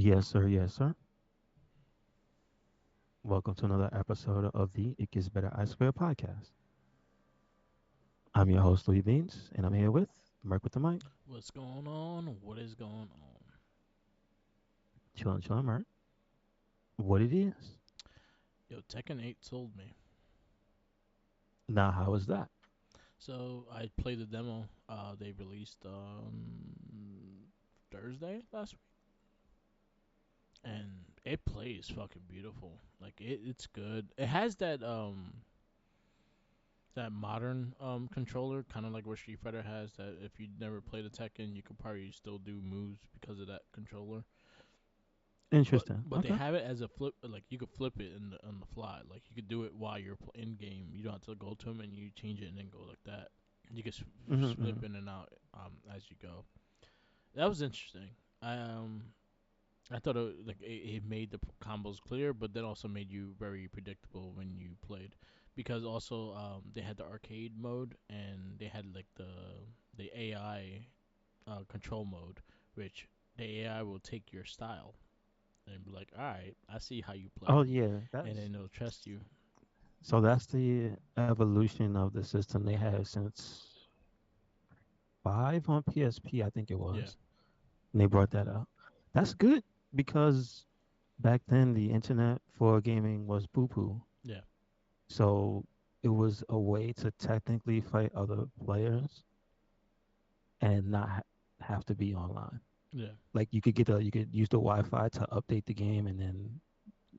Yes, sir. Yes, sir. Welcome to another episode of the It Gets Better I Swear podcast. I'm your host, Louis Beans, and I'm here with Merc with the mic. What's going on? What is going on? Chillin', chillin', Merc. What it is? Yo, Tekken 8 sold me. Now, how is that? So I played the demo. They released Thursday last week, and it plays fucking beautiful. Like it's good. It has that modern controller, kind of like what Street Fighter has. That if you never played a Tekken, you could probably still do moves because of that controller. But Interesting. but they Okay. have it as a flip, like you could flip it on the fly. Like you could do it while you're in game. You don't have to go to them and you change it and then go like that. You can Hmm. flip in and out as you go. That was interesting. I thought it made the combos clear, but then also made you very predictable when you played, because also they had the arcade mode and they had like the AI control mode, which the AI will take your style and be like, all right, I see how you play, Oh, yeah. and That's then they'll trust you. that's the evolution of the system they had since 5 on PSP, I think it Yeah, was. And they brought that out. That's good because back then the internet for gaming was poo poo. yeah, So it was a way to technically fight other players and not have to be online. yeah, Like you could use the Wi-Fi to update the game, and then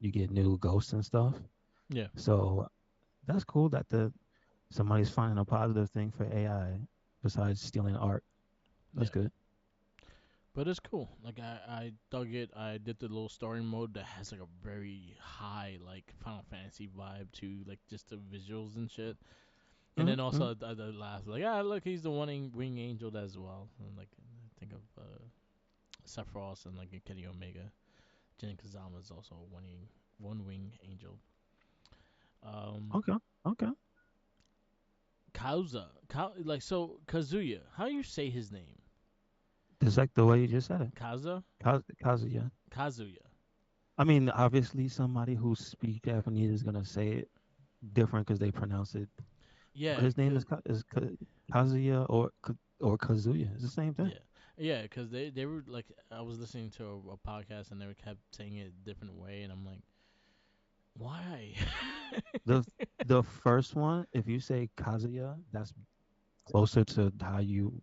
you get new ghosts and stuff. yeah, So that's cool that the somebody's finding a positive thing for AI besides stealing art. That's yeah. good. But it's cool. Like I dug it. I did the little story mode that has like a very high like Final Fantasy vibe to like just the visuals and shit. And then Mm-hmm. also I laughed like, ah, look, he's the wing angel as well. And like I think of Sephiroth and like Kenny Omega. Jin Kazama is also a one wing angel. Um, Okay. Okay. Like so Kazuya. How you say his name? Just like the way you just said it. Kaza? Kazuya. Kazuya. I mean, obviously, somebody who speaks Japanese is gonna say it different because they pronounce it. But Yeah, his name is Kazuya or Kazuya. It's the same thing. yeah, yeah, because they were like, I was listening to a podcast and they were kept saying it a different way, and I'm like, why? The the first one, if you say Kazuya, that's closer to how you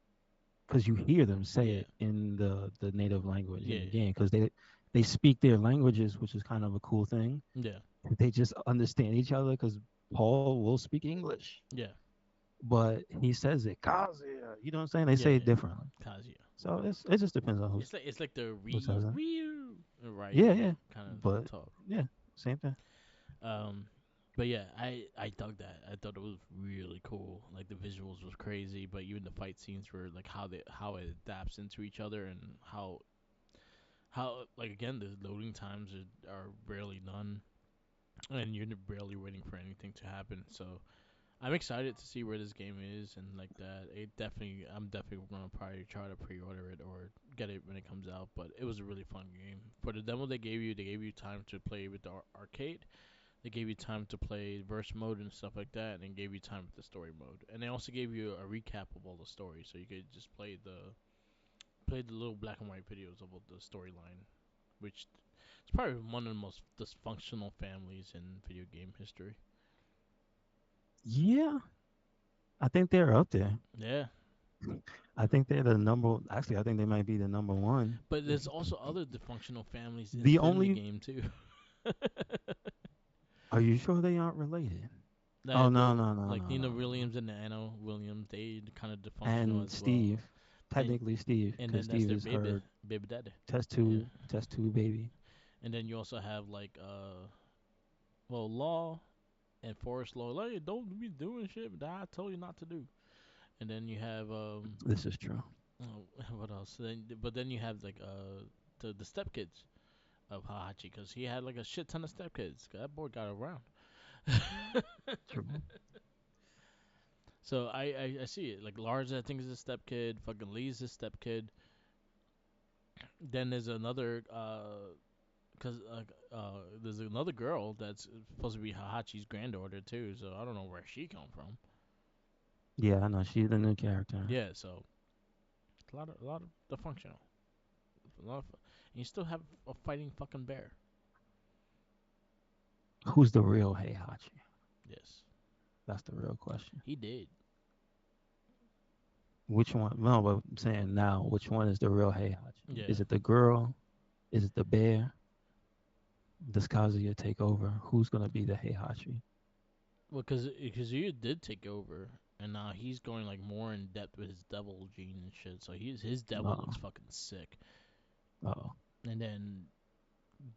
because you hear them say Yeah, it in the native language in the yeah, game because they speak their languages, which is kind of a cool thing. yeah, They just understand each other because Paul will speak English, yeah, but he says it Kazuya. You know what I'm saying? They yeah, say it yeah. differently. Kazuya. So it just depends on It's like the who says it. Ryu Yeah, Ryu yeah. kind of But talk. yeah, same thing. Um, but yeah, I dug that. I thought it was really cool. Like the visuals was crazy, but even the fight scenes were like how it adapts into each other, and how like again the loading times are barely none, and you're barely waiting for anything to happen. So I'm excited to see where this game is and like that. I'm definitely gonna probably try to pre-order it or get it when it comes out. But it was a really fun game. For the demo they gave you time to play with the arcade. They gave you time to play verse mode and stuff like that, and then gave you time with the story mode. And they also gave you a recap of all the stories, so you could just play the little black and white videos about the storyline, which is probably one of the most dysfunctional families in video game history. Yeah, I think they're up there. Yeah, I think they're the number. Actually, I think they might be the number one. but there's also other dysfunctional families The within the only. game too. Are you sure they aren't related? Oh That no the no no like no Nina no no. Williams and Anna Williams, they kind of dysfunctional And as well. Steve, And technically Steve, and because then that's Steve their is her baby daddy. Yeah. test tube baby. And then you also have like well, Law and Forest Law. Like, don't be doing shit that I told you not to do. And then you have This is true. what else? But then you have like the stepkids of Hahachi, because he had like a shit ton of stepkids. That boy got around. True. So I see it. Like Lars, I think is a stepkid. Fucking Lee's a stepkid. Then there's another cause there's another girl that's supposed to be Hachi's granddaughter too. So I don't know where she come from. Yeah, I know she's the new character. Yeah, so a lot of the functional. A lot of, and you still have a fighting fucking bear. Who's the real Heihachi? Yes, That's the real question. he did. Which one? No, but I'm saying now, which one is the real Heihachi? Yeah. Is it the girl? Is it the bear? Does Kazuya take over? Who's gonna be the Heihachi? Well, because you did take over, and now he's going like more in depth with his devil gene and shit. So his devil Uh looks fucking sick. oh. And then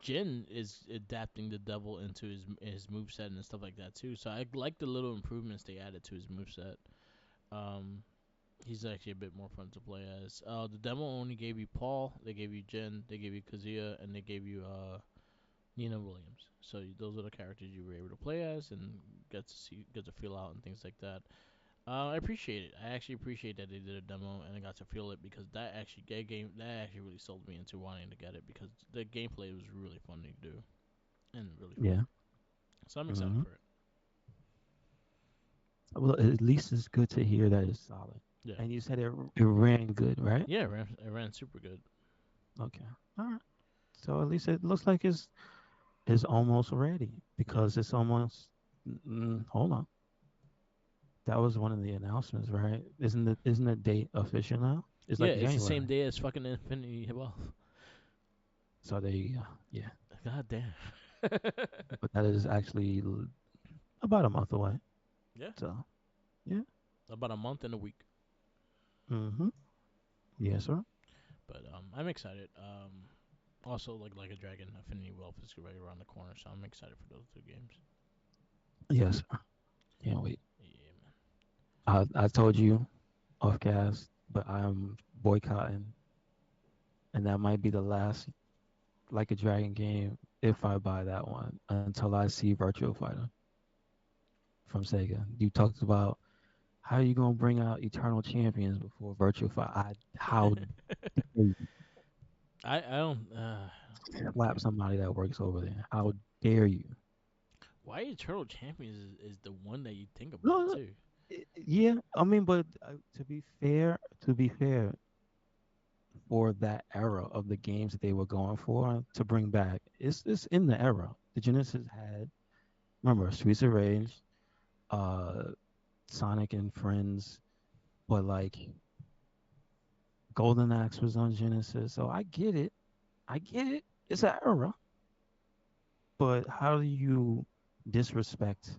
Jin is adapting the devil into his move set and stuff like that too. So I like the little improvements they added to his move set. Um, he's actually a bit more fun to play as. The demo only gave you Paul, they gave you Jin, they gave you Kazuya, and they gave you Nina Williams. So those are the characters you were able to play as and get to feel out and things like that. I appreciate it. I actually appreciate that they did a demo and I got to feel it because that actually really sold me into wanting to get it because the gameplay was really fun to do and really fun. Yeah. So I'm excited hmm for it. Well, at least it's good to hear that it's solid. Yeah, And you said it ran good, right? yeah, it ran super good. Okay. All right. So at least it looks like it's almost ready Yeah, because it's almost. Hold on. That was one of the announcements, right? Isn't the date official now? It's yeah, like it's the same January. day as fucking Infinity Wealth. So there you go. Yeah. God damn. But that is actually about a month away. Yeah, So yeah. about a month and a week. Mm-hmm. Yes, sir. But I'm excited. Also like a dragon, Infinity Wealth is right around the corner, so I'm excited for those two games. Yes, sir. Can't wait. Yeah, man. I told you off cast, but I'm boycotting, and that might be the last like a dragon game if I buy that one until I see Virtual Fighter from Sega. You talked about how you gonna bring out Eternal Champions before Virtual Fighter. How dare you I don't. slap somebody that works over there? How dare you? Why Eternal Champions is the one that you think No, about no, too. yeah. I mean, but to be fair, for that era of the games that they were going for to bring back, it's in the era. The Genesis had remember Streets of Rage, uh, Sonic and Friends, but like Golden Axe was on Genesis, so I get it. I get it. It's an era, but how do you disrespect?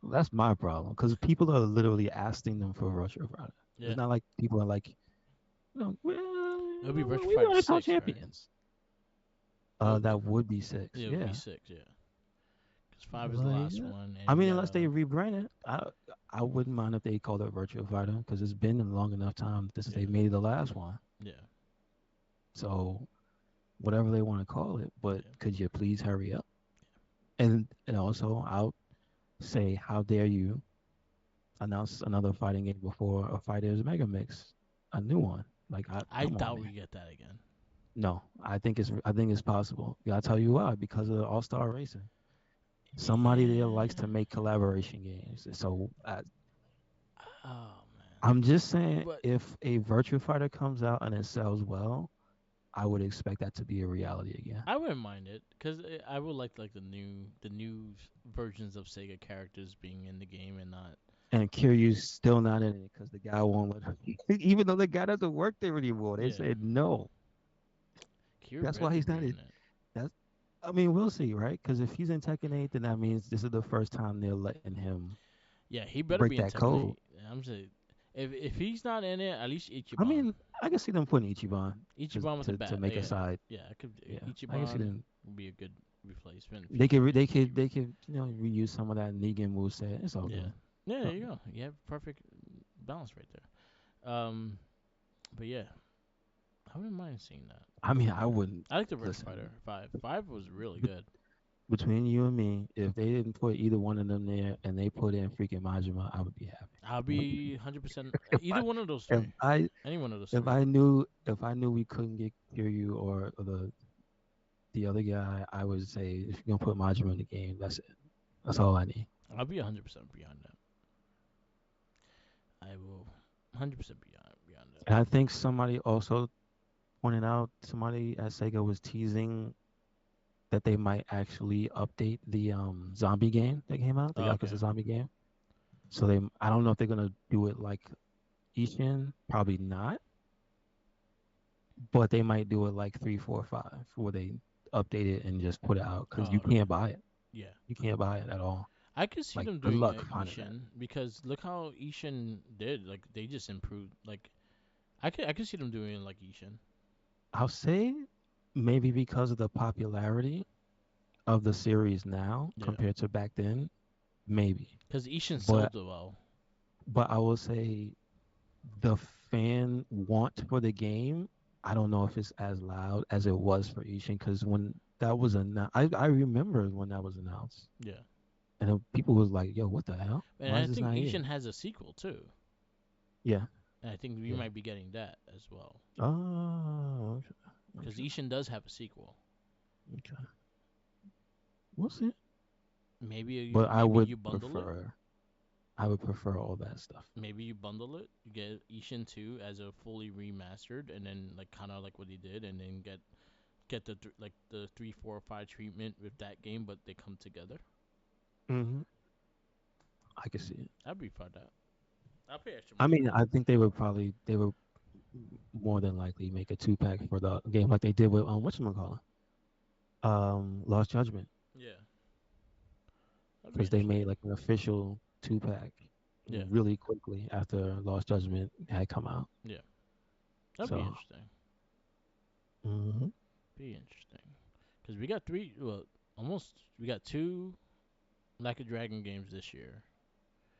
That's my problem because people are literally asking them for Russia Friday. It's Yeah, not like people are like, well, it'll be Virtua we Fighter want to call 6, right? champions. That would be six. Yeah, it would be Yeah. 6. Yeah, because 5 is the Like, last one, I and you mean, got unless they rebrand it, I wouldn't mind if they called it Virtual Fighter because it's been a long enough time since yeah, they made the last one. yeah, So whatever they want to call it, but yeah, could you please hurry up? And also, I'll say, how dare you announce another fighting game before a Fighters Mega Mix, a new one? Like, I come on, doubt man. we get that again. No, I think it's possible. I'll tell you why. Because of the All Star Racing. Somebody there likes Yeah. to make collaboration games. So Oh man, I'm just saying, but if a Virtua Fighter comes out and it sells well, I would expect that to be a reality again. I wouldn't mind it because I would like the new versions of Sega characters being in the game and not. And Kiryu's still not in it because the guy won't let him. Even though the guy doesn't work there anymore, they Yeah, said no. Kira That's Red why could he's be not. in it. That's. I mean, we'll see, right? Because if he's in Tekken 8, then that means this is the first time they're letting him Yeah, he better break be in that Tekken code. 8. I'm saying, if he's not in it, at least I Ichiban. mean, I can see them putting Ichiban Ichiban with the to bat. make a Yeah, side. yeah. I could Yeah, I can see Ichiban them. would be a good replacement. They could Future re- they could Ichiban. they could reuse some of that Negan moveset. It's all Yeah, good. yeah. It's There all you good. go. You have perfect balance right there. But yeah, I wouldn't mind seeing that. I mean, I wouldn't I like the Virtua listen. Fighter 5. 5 was really But good. Between you and me, if they didn't put either one of them there and they put in freaking Majima, I would be happy. I'll be 100% if I either one of those if three. I Any one of those if three. I knew we couldn't get Kiryu or the other guy, I would say if you're gonna put Majima in the game, that's it. That's all I need. I'll be 100% beyond that. I will 100% beyond that. And I think somebody also pointed out, somebody at Sega was teasing that they might actually update the zombie game that came out, the Oh, okay. Yakuza zombie game. So I don't know if they're gonna do it like Ishin, probably not, but they might do it like 3, 4, 5, where they update it and just put it out because you Oh, okay. can't buy it. Yeah. You can't buy it at all. I could see Like, them good doing luck a finding that. Ishin because look how Ishin did. Like they just improved. Like I could see them doing it like Ishin. I'll say maybe because of the popularity of the series now Yeah. compared to back then, maybe. Because Ishin But sold it well. I will say the fan want for the game, I don't know if it's as loud as it was for Ishin because when that was announced, I remember when that was announced, Yeah. and then people was like, "Yo, what the hell? And Why I is this think not here?" Ishin has a sequel too. Yeah, And I think we yeah. might be getting that as well. Oh, okay, Because okay, Ishin does have a sequel. okay. We'll see. But I Maybe would you bundle it. prefer, I would prefer all that stuff. Maybe you bundle it. You get Ishin 2 as a fully remastered, and then like kind of like what he did, and then get like the 3, 4, 5 treatment with that game, but they come together. Hmm. I can see it. I'd be for that. I'll pay extra I money mean, for it. I think they would more than likely make a 2 pack for the game like they did with whatchamacallit? Lost Judgment, Yeah, that'd be because they interesting. made like an official 2 pack Yeah, really quickly after Lost Judgment had come out. yeah, that'd be So, interesting. hmm Be interesting. Cause we got three, well, almost we got two Like a Dragon games this year.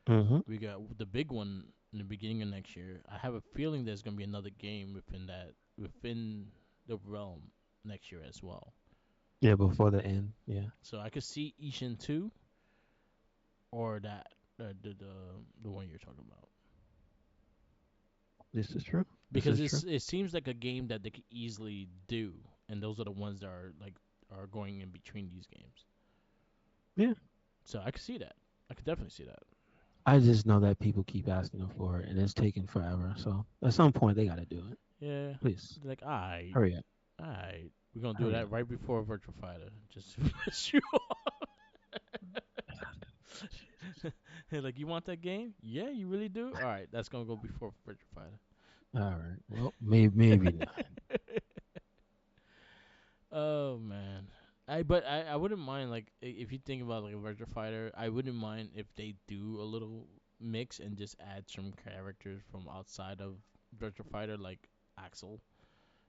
hmm We got the big one in the beginning of next year. I have a feeling there's gonna be another game within the realm next year as well. yeah, before the end, yeah, So I could see Ishin 2 or that the one you're talking about. this is true. This Because is true. it seems like a game that they could easily do, and those are the ones that are going in between these games. Yeah, So I could see that. I could definitely see that. I just know that people keep asking them for it, and it's taking forever. So at some point, they got to do it. Yeah, Please like I, hurry up, I, we're gonna do hurry that up. right before Virtual Fighter. Just to piss you off. Like you want that game? Yeah, you really do. All right, that's gonna go before Virtual Fighter. All right. Well, maybe not. Oh man. I wouldn't mind like if you think about like a Virtua Fighter, I wouldn't mind if they do a little mix and just add some characters from outside of Virtua Fighter like Axel.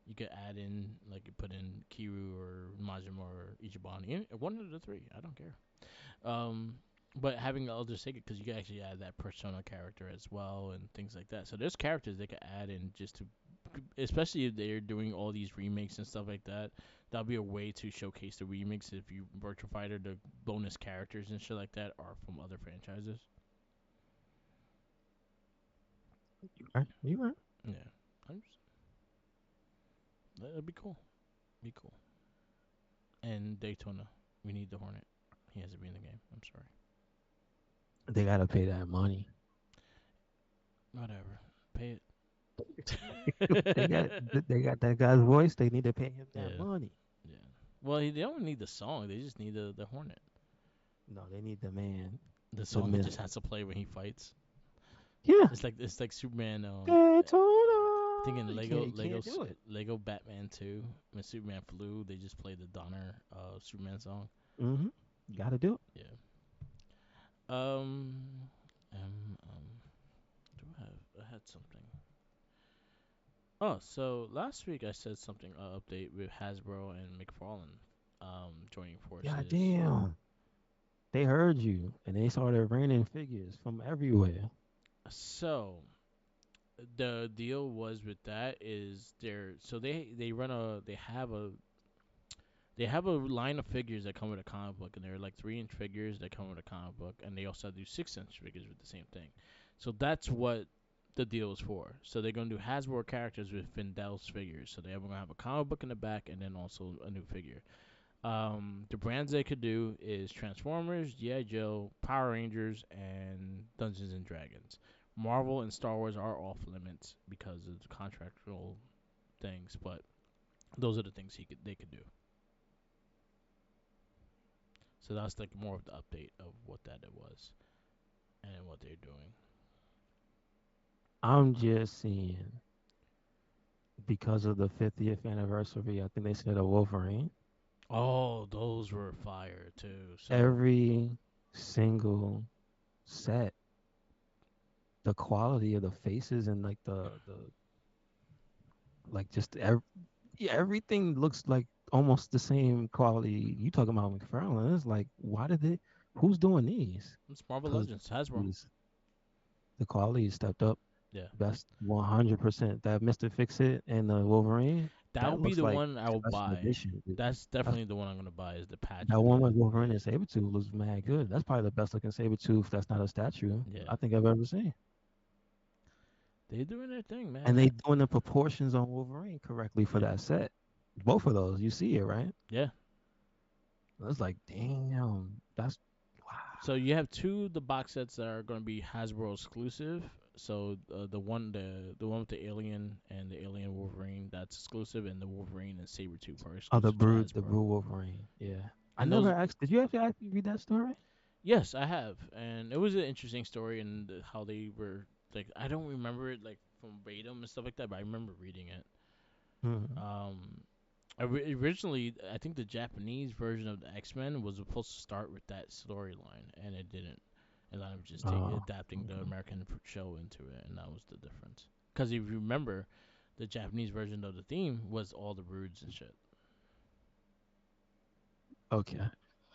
You could add in like you put in Kiru or Majima or Ichiban, one of the three. I don't care. Um, but having the other Sega because you can actually add that persona character as well and things like that. So there's characters they could add in just to, especially if they're doing all these remakes and stuff like that. That'll be a way to showcase the remakes if you Virtual Fighter the bonus characters and shit like that are from other franchises. You right. You right. Yeah, that'd be cool. Be cool. And Daytona, we need the Hornet. He has to be in the game. I'm sorry. They gotta pay that money. Whatever. Pay they got it. they got that guy's voice. They need to pay him that Yeah. money. Yeah. Well, they don't need the song. They just need the Hornet. No, they need the man, The the song he just myth. has to play when he fights. Yeah, It's like Superman. I think Daytona. in You can't do it. Lego Batman 2, when Superman flew, they just played the Donner Superman song. Mm-hmm. You gotta do it. Yeah. Um. Do I had something. Oh, so last week I said something update with Hasbro and McFarlane joining Yeah, forces. damn. They heard you, and they started raining figures from everywhere. So the deal was with that is they have They have a line of figures that come with a comic book, and they're like 3-inch figures that come with a comic book, and they also do 6-inch figures with the same thing. So that's what the deal is for. So they're gonna do Hasbro characters with Findel's figures. So they're gonna have a comic book in the back, and then also a new figure. The brands they could do is Transformers, G.I. Joe, Power Rangers, and Dungeons and Dragons. Marvel and Star Wars are off limits because of the contractual things, but those are the things they could do. So that's like more of the update of what that it was and what they're doing. I'm just seeing because of the 50th anniversary. I think they said a Wolverine. Oh, those were fire too. So Every single set, the quality of the faces and like the like just yeah, everything looks like almost the same quality. You talking about McFarlane? It's like why did they? Who's doing these? it's Marvel Because Legends, Hasbro. the quality stepped up. Yeah, That's 100%. That Mister Fix It and the Wolverine, that that would be looks the like one I will special buy. edition. That's That's, definitely the one I'm gonna buy. Is the patch that with one the with Wolverine and Sabretooth looks mad good. That's probably the best looking Sabretooth that's not a statue yeah. I think I've ever seen. They're doing their thing, man. And they doing the proportions on Wolverine correctly for Yeah, that set. Both of those, you see it, right? yeah. It's like, damn, that's wow. So you have two of the box sets that are going to be Hasbro exclusive. So the one with the alien and the alien Wolverine that's exclusive, and the Wolverine and Sabretooth are Oh, exclusive to The Hasbro. Brood Wolverine. Yeah. I And never those, asked, did you actually read that story? yes, I have, and it was an interesting story and how they were like. I don't remember it like from verbatim and stuff like that, but I remember reading it. Hmm. Um, Originally, I think the Japanese version of the X Men was supposed to start with that storyline, and it didn't. And I'm just Oh, adapting the okay. American show into it, and that was the difference. Because if you remember, the Japanese version of the theme was all the broods and shit. Okay.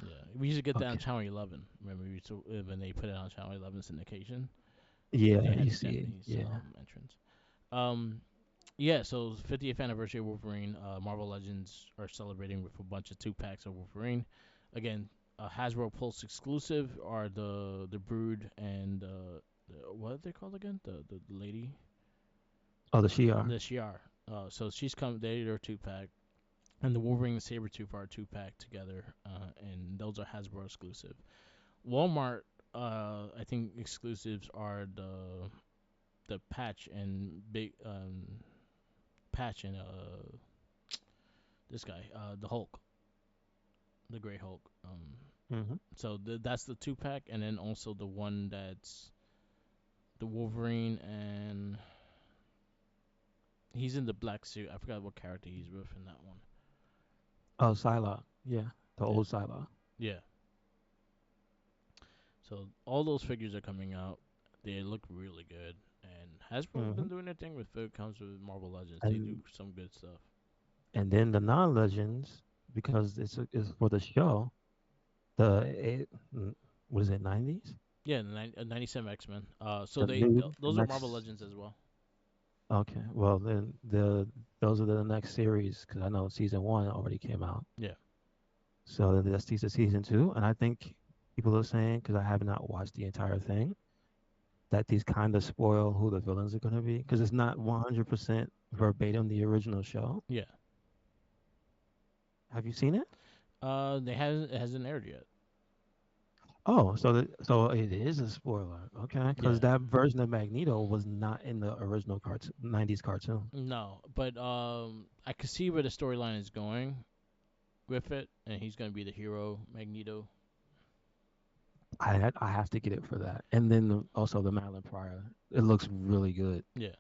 Yeah, we used to get that on Okay. Channel 11. Remember, we used to, when they put it on Channel 11 syndication, they Yeah, had you the see it. Japanese Yeah. entrance. Um, yeah, so 50th anniversary of Wolverine. Marvel Legends are celebrating with a bunch of 2 packs of Wolverine. Again, Hasbro Pulse exclusive are the Brood and what are they called again? The lady, Oh, the Shi'ar. the Shi'ar. So she's come. They're 2 pack, and the Wolverine and Sabretooth are 2 pack together. And those are Hasbro exclusive. Walmart. I think exclusives are the patch and this guy, the Hulk, the Gray Hulk. Hmm. So that's the 2 pack, and then also the one that's the Wolverine, and he's in the black suit. I forgot what character he's with in that one. Oh, Psylocke. Yeah. The Yeah, old Psylocke. yeah. So all those figures are coming out. They look really good, and Hasbro's been Hmm. doing their thing with it comes with Marvel Legends. They do And some good stuff. then the non-legends, because it's for the show, the what is it, 90s? Yeah, the 97 X Men. So The new the those are Marvel next. Legends as well. Okay, well then those are the next series because I know season one already came out. Yeah. So then that's season two, and I think people are saying because I have not watched the entire thing that these kind of spoil who the villains are going to be because it's not 100% verbatim the original show. Yeah. Have you seen it? They hasn't it hasn't aired yet. Oh, so it is a spoiler. Okay, because Yeah. that version of Magneto was not in the original cartoon 90s cartoon. No, but I could see where the storyline is going with it, and he's gonna be the hero, Magneto. I have to get it for that. And then also the Madeline Pryor. It looks really good. Yeah,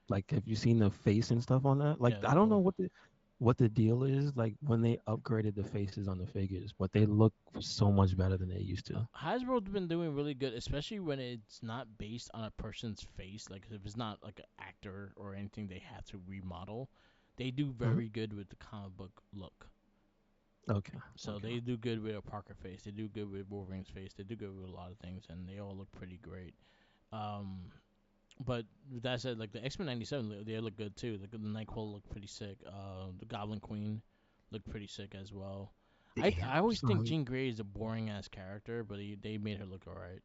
Like, have you seen the face and stuff on that? Like, yeah, I they're don't know cool. what the deal is. Like when they upgraded the faces on the figures, but they look so much better than they used to. Hasbro's been doing really good, especially when it's not based on a person's face. Like if it's not like an actor or anything, they have to remodel. They do Hmm. very good with the comic book look. Okay, So okay. they do good with a Parker face. They do good with Wolverine's face. They do good with a lot of things, and they all look pretty great. Um, But with that said, like the X Men '97, they look good too. The Nightcrawler looked pretty sick. The Goblin Queen looked pretty sick as well. I Damn, always think son. Jean Grey is a boring ass character, but they made her look alright.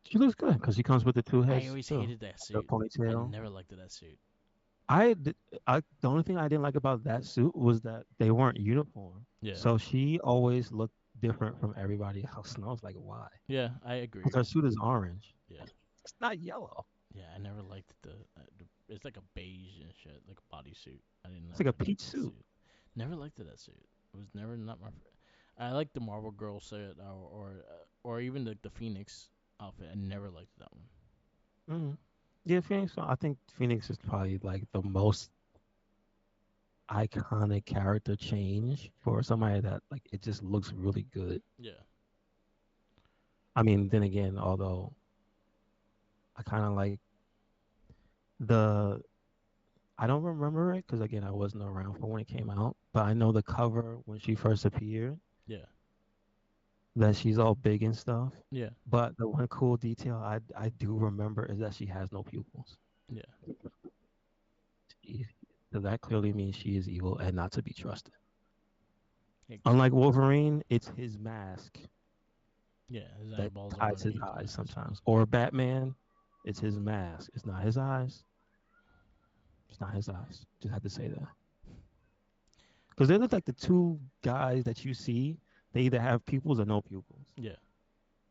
She looks good because she comes with the two I heads always too, hated that the suit. I ponytail. never liked that suit. I, d- the only thing I didn't like about that suit was that they weren't uniform. Yeah, So she always looked different from everybody else, and I was like, why? yeah, I agree. Because her suit is orange. Yeah, It's not yellow. yeah, I never liked the. It's like a beige and shit, like a bodysuit. I didn't It's like never a like peach that suit. suit. Never liked that suit. It was never not my. I like the Marvel Girl suit or even the Phoenix outfit. I never liked that one. Hmm. Yeah, Phoenix. I think Phoenix is probably like the most iconic character change for somebody that like it just looks really good. Yeah, I mean, then again, although I kind of like the I don't remember it because again I wasn't around for when it came out, but I know the cover when she first appeared yeah, that she's all big and stuff. yeah, But the one cool detail I do remember is that she has no pupils. yeah. She- So that clearly means she is evil and not to be trusted. Yeah, Unlike Wolverine, it's his mask yeah, his that eyeballs are hides his underneath the eyes mask. sometimes. Or Batman, it's his mask. It's not his eyes. It's not his eyes. Just had to say that. Because they look like the two guys that you see, they either have pupils or no pupils. Yeah,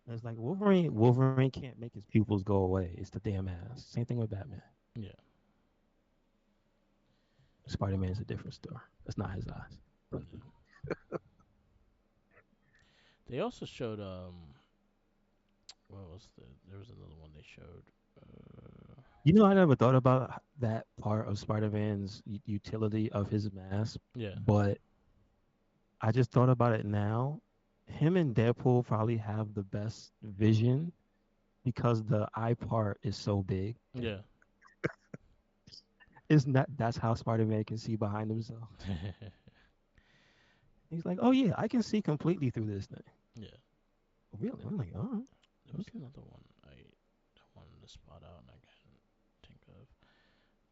And it's like Wolverine can't make his pupils go away. It's the damn mask. Same thing with Batman. yeah, Spider-Man is a different story. That's not his eyes. yeah. They also showed what was there was another one they showed. You know, I never thought about that part of Spider-Man's utility of his mask, Yeah, but I just thought about it now. Him and Deadpool probably have the best vision because the eye part is so big. yeah, It's not that's how Spider-Man can see behind himself. He's like, oh yeah, I can see completely through this thing. yeah. Really? I'm like, all right, There was okay. another one I wanted to spot out and I can't think of.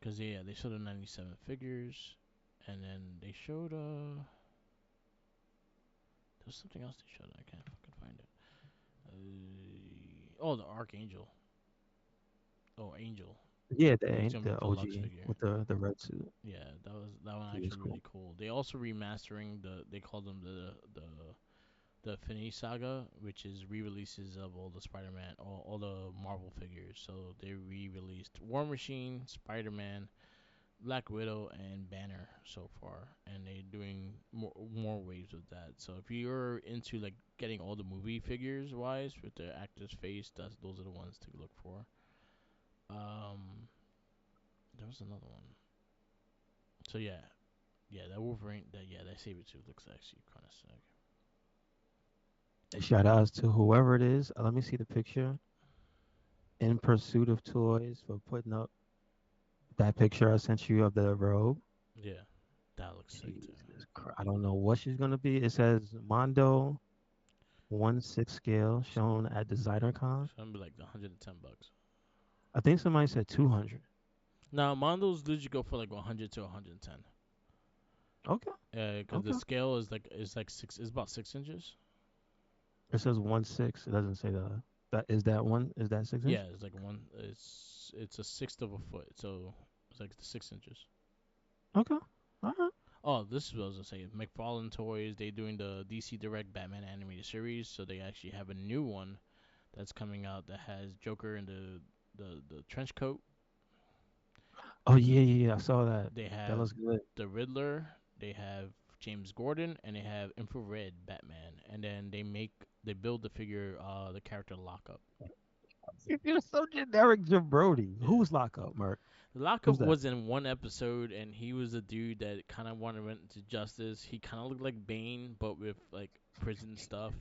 Cause yeah, they showed the '97 figures, and then they showed there was something else they showed. I can't fucking find it. Oh, the Archangel. Oh, Angel. Yeah, He was the gonna be a the deluxe OG figure. with the red suit. Yeah, that one He was actually cool. really cool. They also remastering they called them the Infinity Saga, which is re-releases of all the Spider-Man, all the Marvel figures. So they re-released War Machine, Spider-Man, Black Widow, and Banner so far, and they're doing more waves of that. So if you're into like getting all the movie figures wise with the actor's face, those are the ones to look for. Um, there was another one. So yeah, yeah, that Wolverine, that Sabretooth looks actually kind of sick. Shout outs to whoever it is. Let me see the picture. In Pursuit of Toys for putting up that picture I sent you of the robe. Yeah, that looks sick too. Jesus Christ. I don't know what she's gonna be. It says Mondo 1/6 scale shown at Designer Con. It's gonna be like $110. I think somebody said 200. Now Mondo's usually go for like 100 to 110. Okay, Because the okay. scale is like six, is about 6 inches. It says 1/6. It doesn't say that one. Is that 6 inch? Yeah, it's like one. It's a sixth of a foot, so it's like 6 inches. Okay. All right. Oh, this is what I was gonna say. McFarlane Toys, they doing the DC Direct Batman animated series, so they actually have a new one that's coming out that has Joker in the trench coat. Oh yeah. I saw that. They That have looks good. the Riddler. They have James Gordon, and they have Infrared Batman. And then they build the figure, the character Lockup. You're so generic, Jabroni. Yeah. Who's lockup, Mark? Lockup Who's that? was in one episode, and he was a dude that kind of wanted went into justice. He kind of looked like Bane, but with like prison stuff,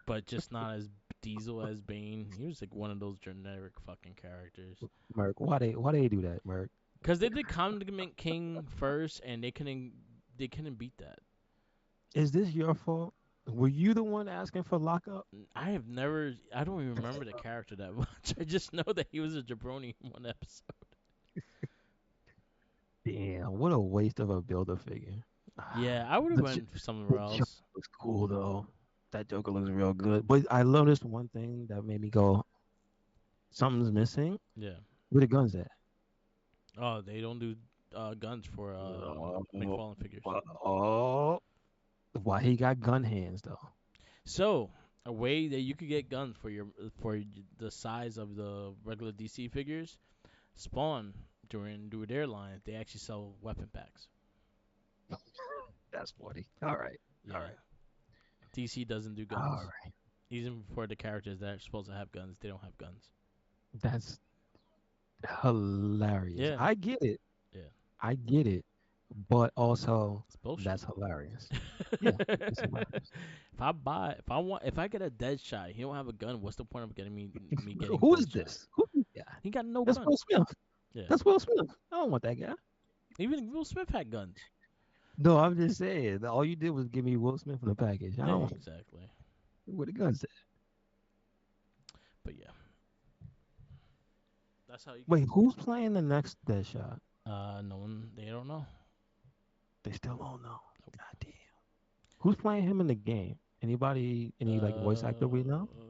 but just not as Diesel as Bane. He was like one of those generic fucking characters. Mark, why they do that, Mark? Cause they did Condiment King first, and they couldn't beat that. Is this your fault? Were you the one asking for lockup? I don't even remember the character that much. I just know that he was a jabroni in one episode. Damn, what a waste of a builder figure. Yeah, I would have The, J- went somewhere the Joker else. looks cool though. That Joker looks real good. But I noticed one thing that made me go, something's missing. Yeah. Where the guns at? Oh, they don't do guns for Oh, McFarlane figures. oh, why he got gun hands though? So a way that you could get guns for the size of the regular DC figures, Spawn during their line, they actually sell weapon packs. That's funny. All right, all Yeah, right, DC doesn't do all guns. right. Even for the characters that are supposed to have guns, they don't have guns. That's hilarious. Yeah, I get it. yeah, I get it. But also, it's bullshit. that's hilarious. Yeah, it's hilarious. If I get a dead shot, he don't have a gun. What's the point of getting me getting Who is dead shot? this? Who is that? He got no That's gun. Will Smith. Yeah, That's Will Smith. I don't want that guy. even Will Smith had guns. No, I'm just saying. All you did was give me Will Smith in the package. I Yeah, don't. exactly. Where the guns at? But yeah, that's how you can. Wait, who's playing the next Deadshot? No one. They don't know. They still don't know. Nope. God damn. Who's playing him in the game? Anybody? Any like voice actor we know? The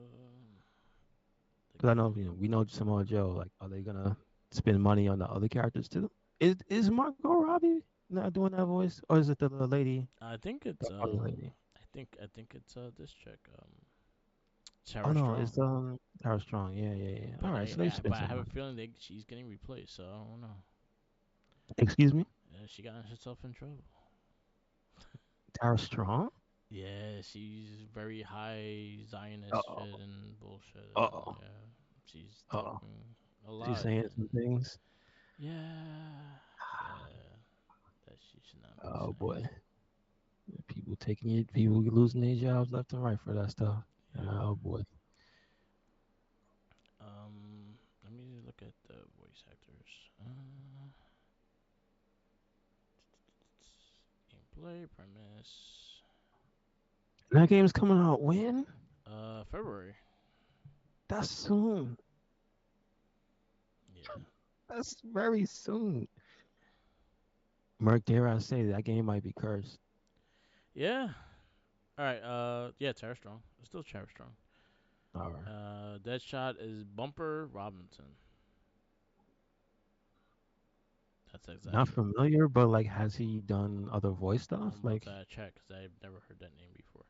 Because I know game. we know Samoa Joe. Like, are they gonna spend money on the other characters too? Is Margot Robbie not doing that voice, or is it the lady, I think the it's funny lady? I think it's this chick Oh Sarah no, Strong. it's Tara Strong. Yeah, yeah, yeah. All But right, so they but spent I some have a money. feeling she's getting replaced. So I don't know. Excuse me, She got herself in trouble. Tara Strong. Yeah, she's very high Uh Zionist shit oh. and bullshit. Uh And oh. yeah, she's Uh oh. talking a She's lot. saying some And things. yeah, yeah, that she should not be Oh saying. boy, people losing their jobs left and right for that stuff. Yeah. Oh boy. Let me look at the voice actors. Gameplay premise. And that game's coming out when? February. That's soon. Yeah. That's very soon. Merc, dare I say that game might be cursed. Yeah. All right. Yeah, Tara Strong. It's still Tara Strong. All right. Deadshot is Bumper Robinson. That's Not exactly. familiar, but like, has he done other voice stuff? I'm about Like, to check because I've never heard that name before.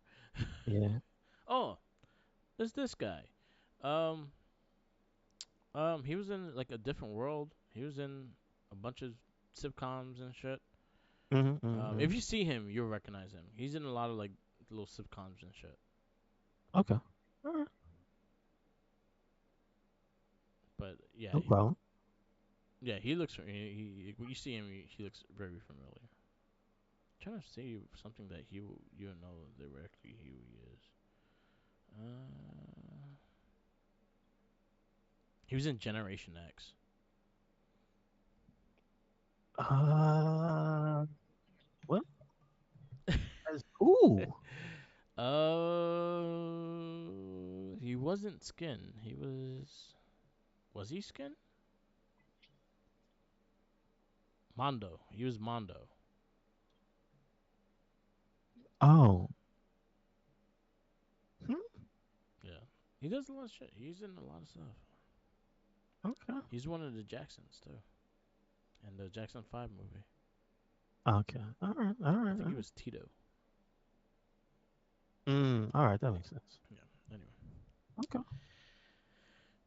yeah. Oh, there's this guy. Um, he was in like a different world. He was in a bunch of sitcoms and shit. Mm-hmm. If you see him, you'll recognize him. He's in a lot of like little sitcoms and shit. Okay. All right. But yeah, No problem. yeah, he looks. When you see him, he looks very familiar. Trying to see something that you know directly who he is. Uh, he was in Generation X. Uh, what? As Ooh. He wasn't Skin. He was. Was he Skin? Mondo. He was Mondo. Oh. Hmm. Yeah. He does a lot of shit. He's in a lot of stuff. Okay. He's one of the Jacksons too, in the Jackson 5 movie. Okay. All right. All I right. think he was Tito. All right. That makes sense. Yeah. Anyway. Okay.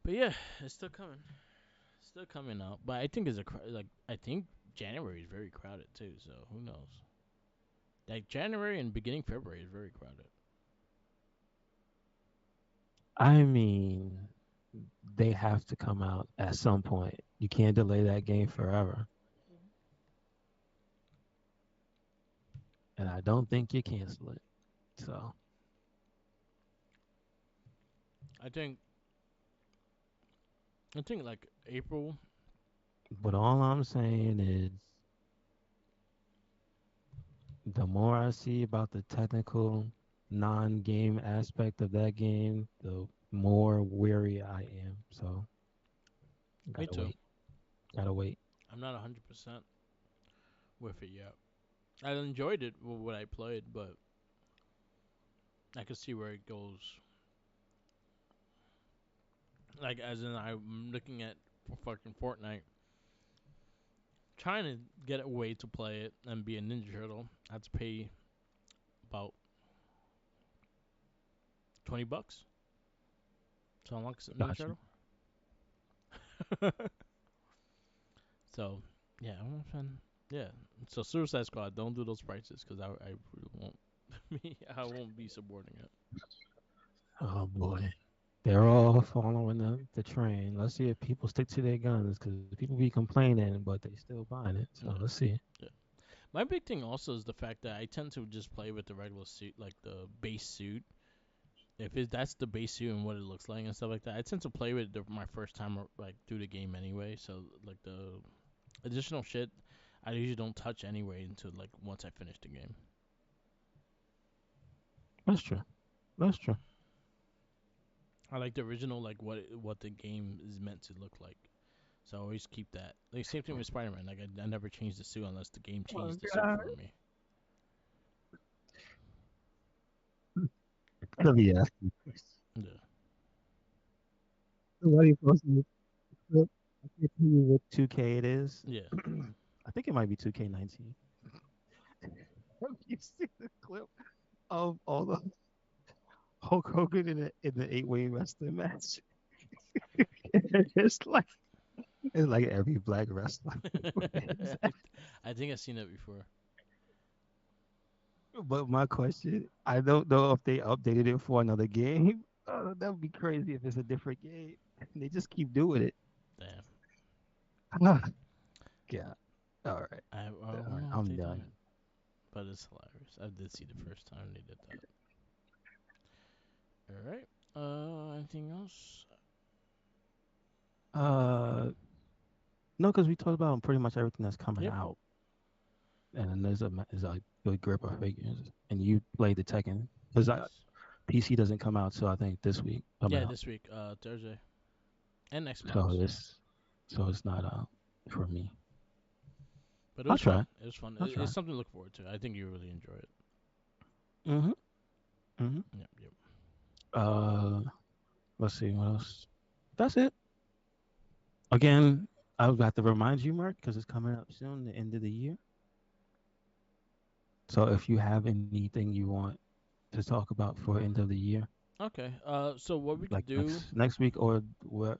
But yeah, it's still coming. Still coming out. But I think I think January is very crowded too. So who knows? Like January and beginning February is very crowded. I mean, they have to come out at some point. You can't delay that game forever. And I don't think you cancel it. So, I think like April. but all I'm saying is the more I see about the technical non-game aspect of that game, the more weary I am. So, Me gotta too. wait. Gotta wait. I'm not 100% with it yet. I enjoyed it what I played, but I could see where it goes. Like as in, I'm looking at fucking Fortnite, trying to get a way to play it and be a Ninja Turtle. I had to pay about $20 to unlock a Ninja Gotcha. Turtle. So yeah, I'm a fan. Yeah. So Suicide Squad, don't do those prices because I really won't. Me, I won't be supporting it. Oh boy. They're all following the train. Let's see if people stick to their guns because people be complaining, but they still buying it. So let's Yeah. see. Yeah. My big thing also is the fact that I tend to just play with the regular suit, like the base suit. If that's the base suit and what it looks like and stuff like that, I tend to play with my first time like through the game anyway. So like the additional shit, I usually don't touch anyway until like once I finish the game. That's true. That's true. I like the original, like what the game is meant to look like. So I always keep that. Like same thing with Spider Man. Like I never change the suit unless the game Oh changed the suit God. for me. Let me ask you a question. Yeah. Somebody posted a clip. I can't tell you what 2K it is. Yeah. I think it might be 2K19. Have you seen the clip of all the Hulk Hogan in the 8-way wrestling match? it's like it's like every black wrestler wins. I think I've seen it before. But my question, I don't know if they updated it for another game. That would be crazy if it's a different game. They just keep doing it. Damn. Ah, God. All right. I All don't right. know if I'm they did done. it, but it's hilarious. I did see the first time they did that. All right. Anything else? Uh, no, because we talked about pretty much everything that's coming Yep. out, and then there's a good grip of figures, and you play the Tekken because Yes. PC doesn't come out till I think this week coming Yeah, out. this week, Thursday, and So Xbox. this, so it's not for me. But it I'll was try fun. it. It was fun. I'll try It's it. something to look forward to. I think you really enjoy it. Mhm. Mhm. Yep. Yep. Uh, let's see what else. That's it. Again, I would have to remind you, Mark, because it's coming up soon, the end of the year. So if you have anything you want to talk about for end of the year, Okay. So what we like could do? next week or where,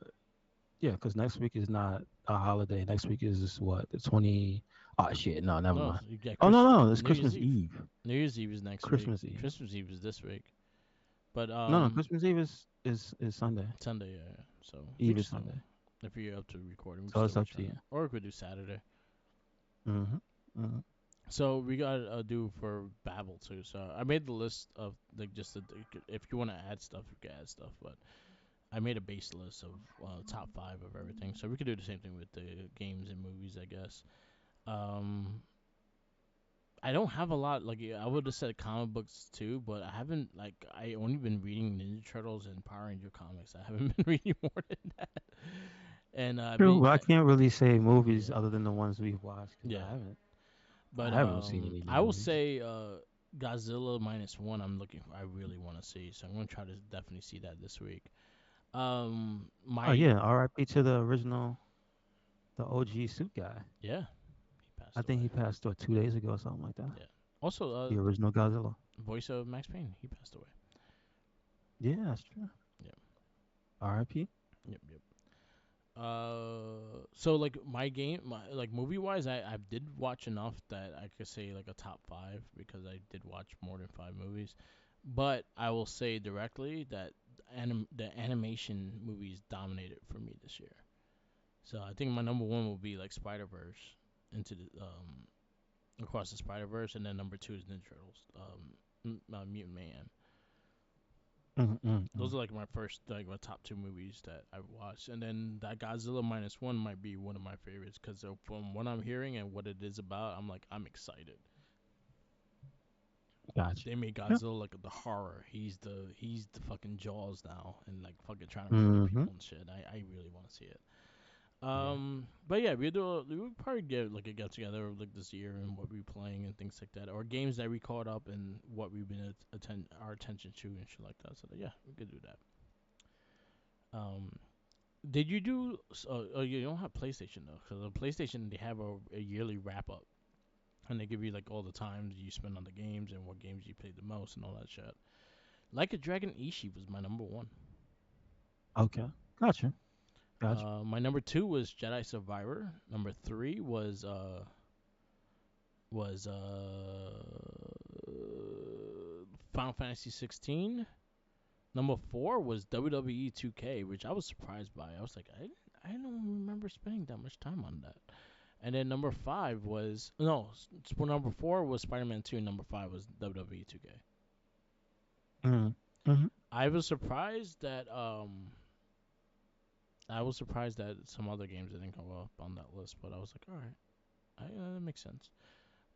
yeah, because next week is not a holiday. Next week is what the 20. Oh shit, no, never No, mind. you get Oh no, it's New Year's Christmas Eve. Eve. New Year's Eve is next week. Christmas Eve. Christmas Eve is this week. But No, Christmas Eve is Sunday. Sunday. Yeah. Yeah. So we Eve can is still, Sunday. if you're up to recording, we can So still it's up reach to on you. it, or we could do Saturday. Mhm. Mhm. So we got to do for Babel too. So I made the list of like just if you want to add stuff, you can add stuff. But I made a base list of top five of everything. So we could do the same thing with the games and movies, I guess. Um, I don't have a lot. Like I would have said comic books too, but I haven't. Like I only been reading Ninja Turtles and Power Ranger comics. I haven't been reading more than that. And True, but I can't really say movies yeah, other than the ones we've watched because yeah. I But haven't seen any new I will movies. say Godzilla minus one. I'm looking for. I really want to see, so I'm gonna try to definitely see that this week. Oh My yeah, R.I.P. to the original, the OG suit guy. yeah, he I passed think away. he passed 2 days ago or something like that. Yeah. Also, The the original Godzilla. voice of Max Payne, he passed away. Yeah, that's true. Yeah. R.I.P. Yep. Yep. So like my game, like movie wise, I did watch enough that I could say like a top five because I did watch more than five movies. But I will say directly that the animation movies dominated for me this year. So I think my number one will be like Spider Verse into the across the Spider Verse, and then number two is Ninja Turtles, Mutant Mayhem. Those Mm-mm-mm. are like my first, like my top two movies that I've watched, and then that Godzilla minus one might be one of my favorites because from what I'm hearing and what it is about, I'm excited. Gotcha. They made Yeah. Godzilla like the horror. He's the fucking Jaws now, and like fucking trying to murder Mm-hmm. people and shit. I really want to see it. Yeah. But yeah, we would probably get like a get together like this year and what we playing and things like that, or games that we caught up and what we've been attend our attention to and shit like that. So yeah, we could do that. Um, did you do? Oh, you don't have PlayStation though, because on PlayStation they have a yearly wrap up, and they give you like all the times you spend on the games and what games you played the most and all that shit. Like a Dragon Ishi was my number one. Okay. Gotcha. Gotcha. My number two was Jedi Survivor. Number three was Final Fantasy 16. Number four was WWE 2K, which I was surprised by. I was like, I don't remember spending that much time on that. And then number five was no, number four was Spider-Man 2, and number five was WWE 2K. Mm. Hmm. I was surprised that some other games didn't go up on that list, but I was like, all right, that makes sense.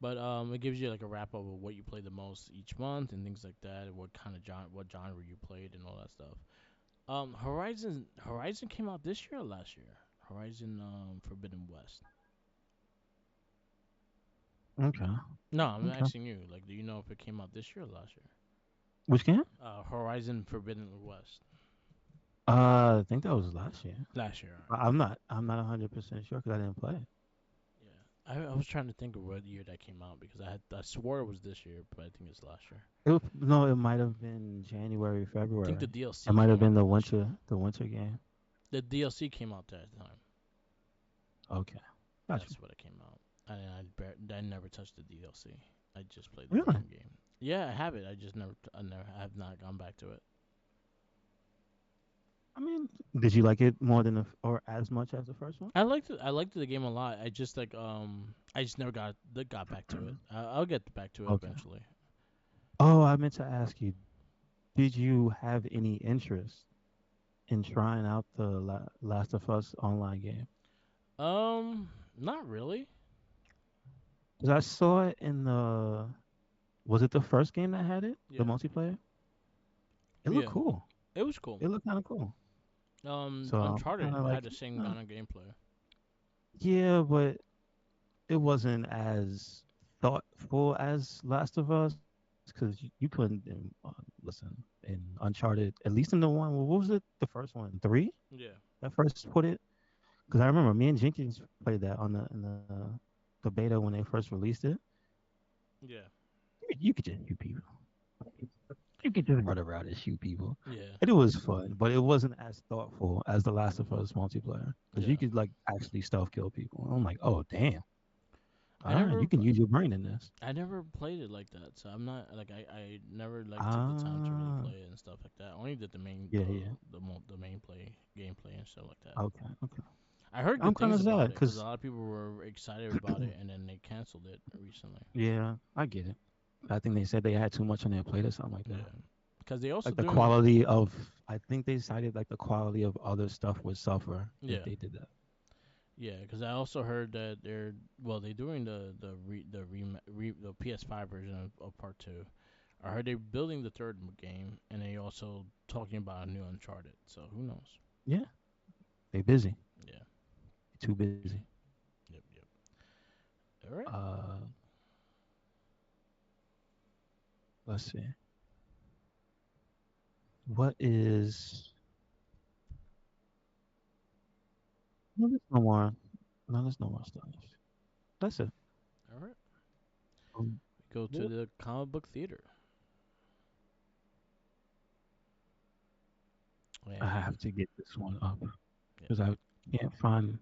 But it gives you like a wrap up of what you played the most each month and things like that, and what kind of what genre you played and all that stuff. Horizon came out this year or last year? Horizon Forbidden West. Okay. No, I'm Okay. asking you. Like, do you know if it came out this year or last year? Which game? Horizon Forbidden West. I think that was last year. Last year, alright. I'm not 100% sure because I didn't play it. Yeah, I was trying to think of what year that came out because I swore it was this year, but I think it's last year. No, it might have been January, I think the February. It DLC might came have out been there this year. the winter game. The DLC came out that time. Okay. Gotcha. That's what it came out. And I never touched the DLC. I just played the Really? main game. Yeah, I have it. I just I have not gone back to it. I mean, did you like it more than or as much as the first one? I liked it. I liked the game a lot. I just I just never got back to it. I'll get back to it Okay. eventually. Oh, I meant to ask you, did you have any interest in trying out the Last of Us online game? Not really. Because I saw it in was it the first game that had it, the Yeah, multiplayer? It looked yeah. cool. It was cool. It looked kind of cool. So I'm kind Uncharted of had like, the same kind of gameplay. yeah, but it wasn't as thoughtful as Last of Us because you couldn't listen in Uncharted, at least in the one. What was it? The first one, three. Yeah, That first put it because I remember me and Jenkins played that on the beta when they first released it. yeah, You could just shoot people. You could just run around and shoot people, yeah, and it was fun. But it wasn't as thoughtful as the Last of Us multiplayer because you yeah. could like actually stealth kill people. I'm like, oh damn, I all right, never you can use your brain in this. I never played it like that, so I'm not like I never like took the time to really Ah, play it and stuff like that. I only did the main yeah, yeah. the main play gameplay and stuff like that. Okay, okay. I heard I'm good kind things of sad about it because a because, lot of people were excited about it, and then they canceled it recently. yeah, I get it. I think they said they had too much on their plate or something like that. Yeah, because they also Like the doing quality of, I think they cited like the quality of other stuff would suffer if yeah they did that. yeah because I also heard that they're doing the PS5 version of Part Two. I heard they're building the third game, and they also talking about a new Uncharted. So who knows? Yeah, they busy, Yeah. too busy. Yep. Yep. All right. Uh, let's see. What is? No, there's no more. No, there's no more stuff. That's it. All right. Um, We go to what? the comic book theater, I have and to get this one up yeah, because I can't find.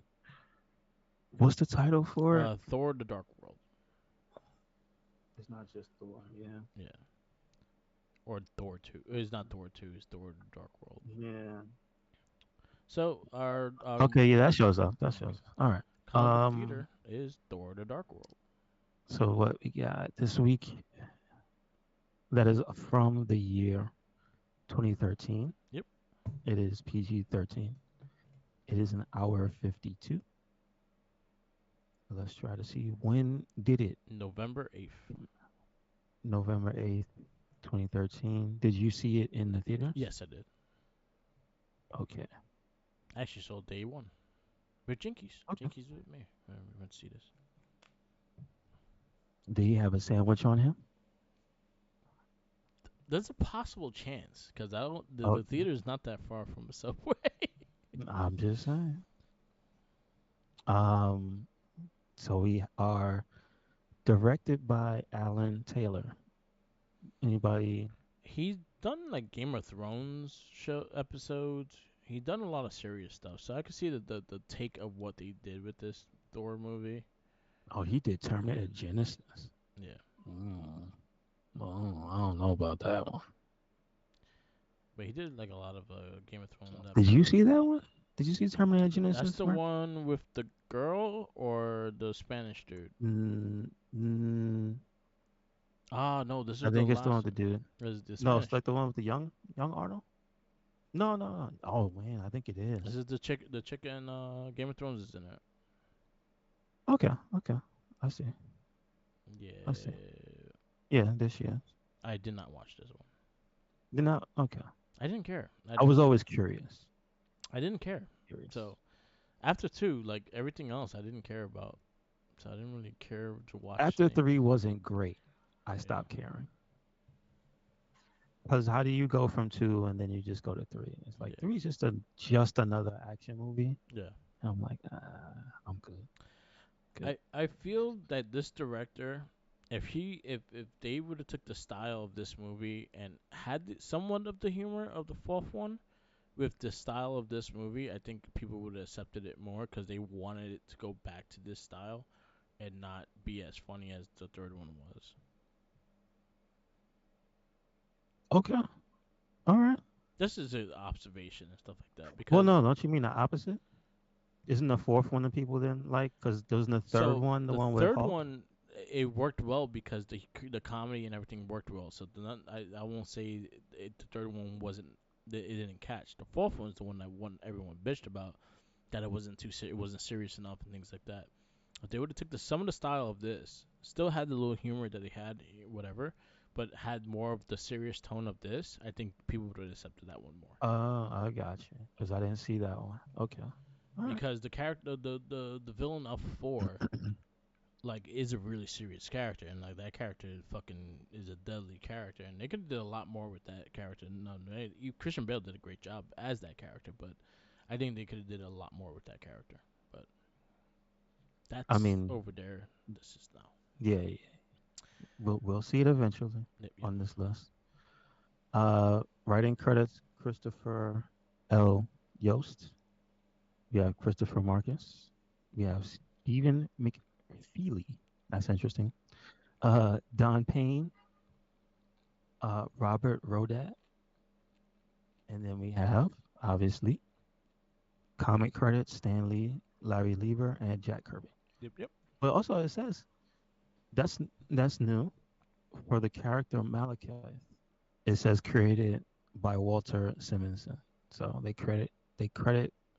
What's the title for it? Thor: The Dark World. It's not just the one. Yeah. Yeah. Or Thor 2. It's not Thor 2, it's Thor: The Dark World. Yeah. So our Okay, yeah, that shows up. That shows up. All right. comic book theater is Thor: The Dark World. So what we got this week that is from the year 2013. Yep. It is PG-13. It is an hour 52. Let's try to see when did it? November 8th. November 8th, 2013. Did you see it in the theaters? Yes, I did. Okay. I actually saw day one. But Jinkies, Okay. Jinkies with me. We went to see this. Do you have a sandwich on him? There's a possible chance because I don't. The Okay. theater is not that far from a subway. I'm just saying. Um, so we are directed by Alan Taylor. Anybody? He's done like Game of Thrones show episodes. He's done a lot of serious stuff, so I could see the take of what they did with this Thor movie. Oh, he did Terminator Genesis. Yeah, Mm. Oh, I don't know about that one. but he did like a lot of Game of Thrones Did you see episodes. that one? Did you see Terminator That's Genesis, the Mark? one with the girl or the Spanish dude. Mm, mm, Ah, no, this I is the think it's the one with last the one. dude. This is the No, it's Spanish. like the one with the young Arnold. No, no, no. Oh man, I think it This is. is the chick. The chick in Game of Thrones is in it. Okay, okay. I see. I see. Yeah, Yeah, this year. I did not watch this one. Then I okay. I didn't care. I I was didn't. always curious. I didn't care. Curious. So after two, like everything else, I didn't care about. So I didn't really care to watch After any. three wasn't great, I Yeah, stopped caring. Because how do you go from two and then you just go to three? It's like yeah, three is just another action movie. yeah. And I'm like, I'm good, good. I feel that this director, if they would have took the style of this movie and had somewhat of the humor of the fourth one with the style of this movie, I think people would have accepted it more because they wanted it to go back to this style and not be as funny as the third one was. Okay, all right. This is an observation and stuff like that Well, because no, don't you mean the opposite? Isn't the fourth one that people didn't like? Because wasn't the third so one the the one with third Hulk? one it worked well because the comedy and everything worked well. So I won't say the third one wasn't it didn't catch. The fourth one is the one that everyone bitched about that it wasn't it wasn't serious enough and things like that. If they would have took some of the style of this, still had the little humor that they had, whatever, but had more of the serious tone of this, I think people would have accepted that one more. I got you. Because I didn't see that one. Okay, all right. Because the character, the villain of Four, like is a really serious character, and like that character is fucking is a deadly character, and they could have did a lot more with that character. No, Christian Bale did a great job as that character, but I think they could have did a lot more with that character. But I that's mean, over there. This is now. yeah, yeah. We'll see it eventually Yep, yep. on this list. Writing credits: Christopher L. Yost. We have Christopher Marcus. We have Stephen McFeely. That's interesting. Don Payne. Robert Rodat. And then we have, obviously, comic credits: Stan Lee, Larry Lieber, and Jack Kirby. Yep, yep. But also it says that's that's new for the character Malachi. It says created by Walter Simonson. So they credit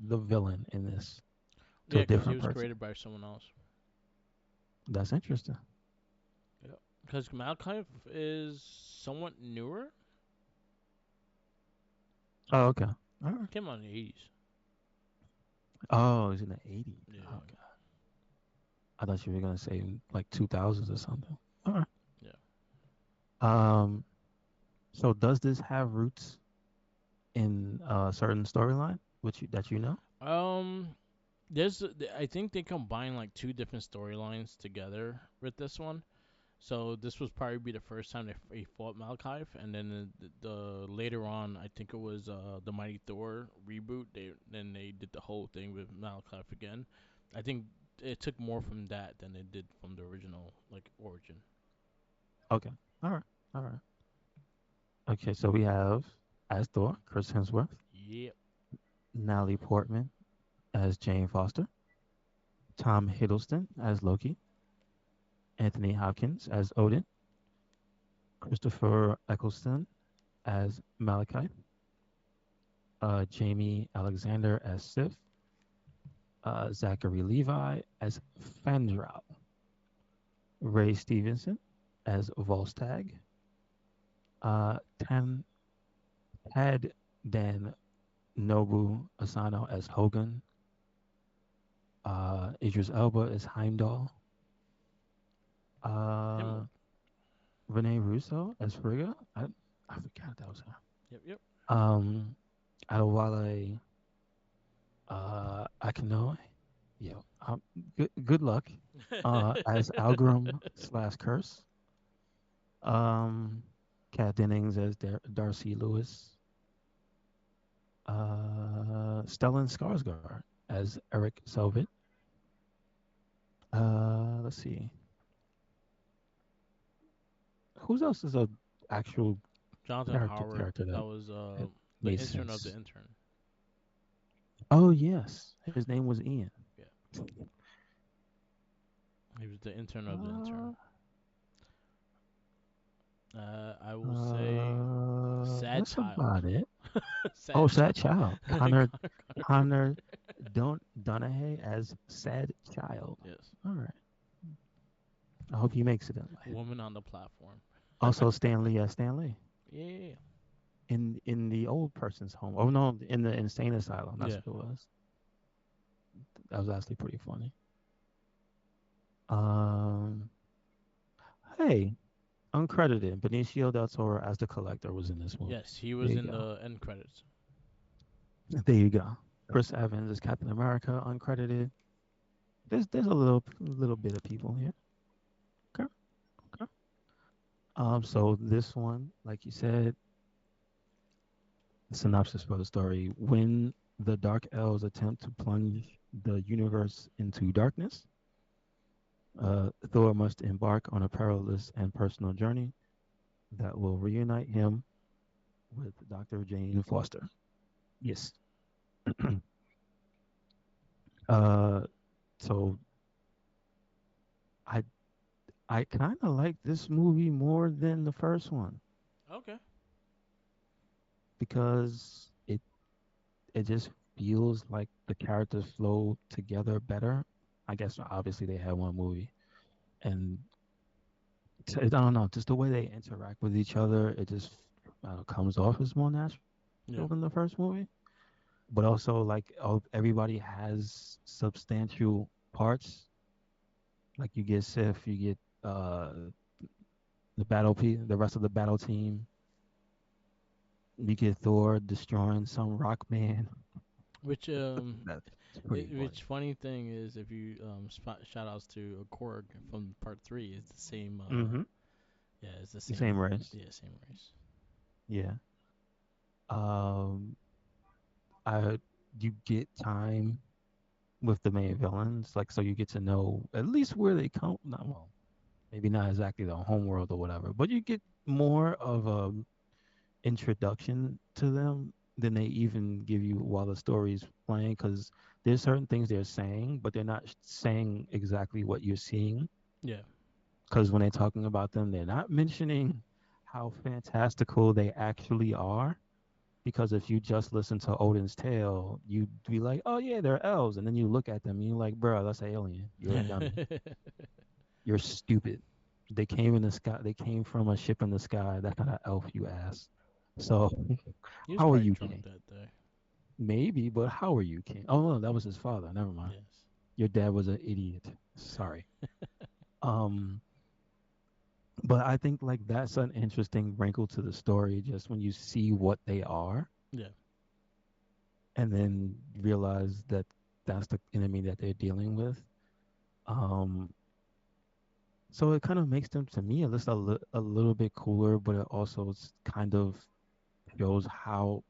the villain in this to Yeah, a because he different was person. created by someone else. That's interesting. Yeah. Because Malkaif is somewhat newer. Oh, okay. All right. Came out in the 80s. Oh, it's in the 80s. Yeah, Okay. I thought you were gonna say like 2000s or something. All right. yeah. Um. So does this have roots in a certain storyline, which that you know? Um, I think they combine like two different storylines together with this one. So this was probably be the first time they fought Malkaif, and then the later on, I think it was the Mighty Thor reboot. They did the whole thing with Malkaif again. I think it took more from that than it did from the original like origin. Okay. All right. All right. Okay. So we have as Thor, Chris Hemsworth, Yep. Natalie Portman as Jane Foster, Tom Hiddleston as Loki, Anthony Hopkins as Odin, Christopher Eccleston as Malachi, Jamie Alexander as Sif, Zachary Levi as Fandral, Ray Stevenson as Volstagg, Tan Tad Dan Nobu Asano as Hogan, Idris Elba is Heimdall. Him. Uh, Rene Russo as Frigga. I forgot that was her. Yep, yep. Um, Adewale Akinoy. Yeah. Good luck. As Algrim slash Curse. Um, Kat Dennings as Darcy Lewis. Stellan Skarsgård as Eric Selvig. Let's see. Who else is a actual Jonathan character Howard. character That that was it the made intern of the sense? intern. Oh yes, his name was Ian. Yeah, he was the intern of the intern. Uh, I will say sad that's child. about it. Oh, Sad Sad child. Child. Connor don't Donahue as Sad Child. Yes. All right. I hope he makes it in life. Woman on the platform. Also, Stanley as Stanley Yeah. in the old person's home. Oh no, in the insane asylum. That's Yeah. what it was. That was actually pretty funny. Um, hey, uncredited, Benicio del Toro as the collector was in this movie. Yes, he There was you in go. the end credits. There you go. Chris Evans is Captain America, uncredited. There's a little bit of people here. Okay, okay. So this one, like you said, the synopsis for the story: when the Dark Elves attempt to plunge the universe into darkness, Thor must embark on a perilous and personal journey that will reunite him with Dr. Jane Foster. Yes. uh, so I I kind of like this movie more than the first one Okay. because it just feels like the characters flow together better. I guess obviously they had one movie, and I don't know, just the way they interact with each other, it just comes off as more natural than the first Yeah. movie. But also, like, everybody has substantial parts. Like you get Sif, you get the rest of the battle team. You get Thor destroying some rock man. Which That's pretty which funny. funny thing is if you shout outs to Korg from part 3, it's the same Mm-hmm. yeah, it's the The same same, race. yeah, same race. Yeah. Um, I you get time with the main villains, like so you get to know at least where they come. Not well, maybe not exactly the homeworld or whatever, but you get more of a introduction to them than they even give you while the story's playing. Because there's certain things they're saying, but they're not saying exactly what you're seeing. Yeah. Because when they're talking about them, they're not mentioning how fantastical they actually are. Because if you just listen to Odin's tale, you'd be like, "Oh yeah, they're elves," and then you look at them and you're like, "Bro, that's an alien. You're a dummy. You're stupid. They came in the sky. They came from a ship in the sky. That's not an elf, you ass." So, He was how are probably you drunk king? that day. Maybe, but how are you king? Oh no, that was his father. Never mind. Yes. Your dad was an idiot. Sorry. Um, but I think like that's an interesting wrinkle to the story. Just when you see what they are, Yeah. and then realize that that's the enemy that they're dealing with. Um, so it kind of makes them to me at least a little bit cooler, but it also kind of shows how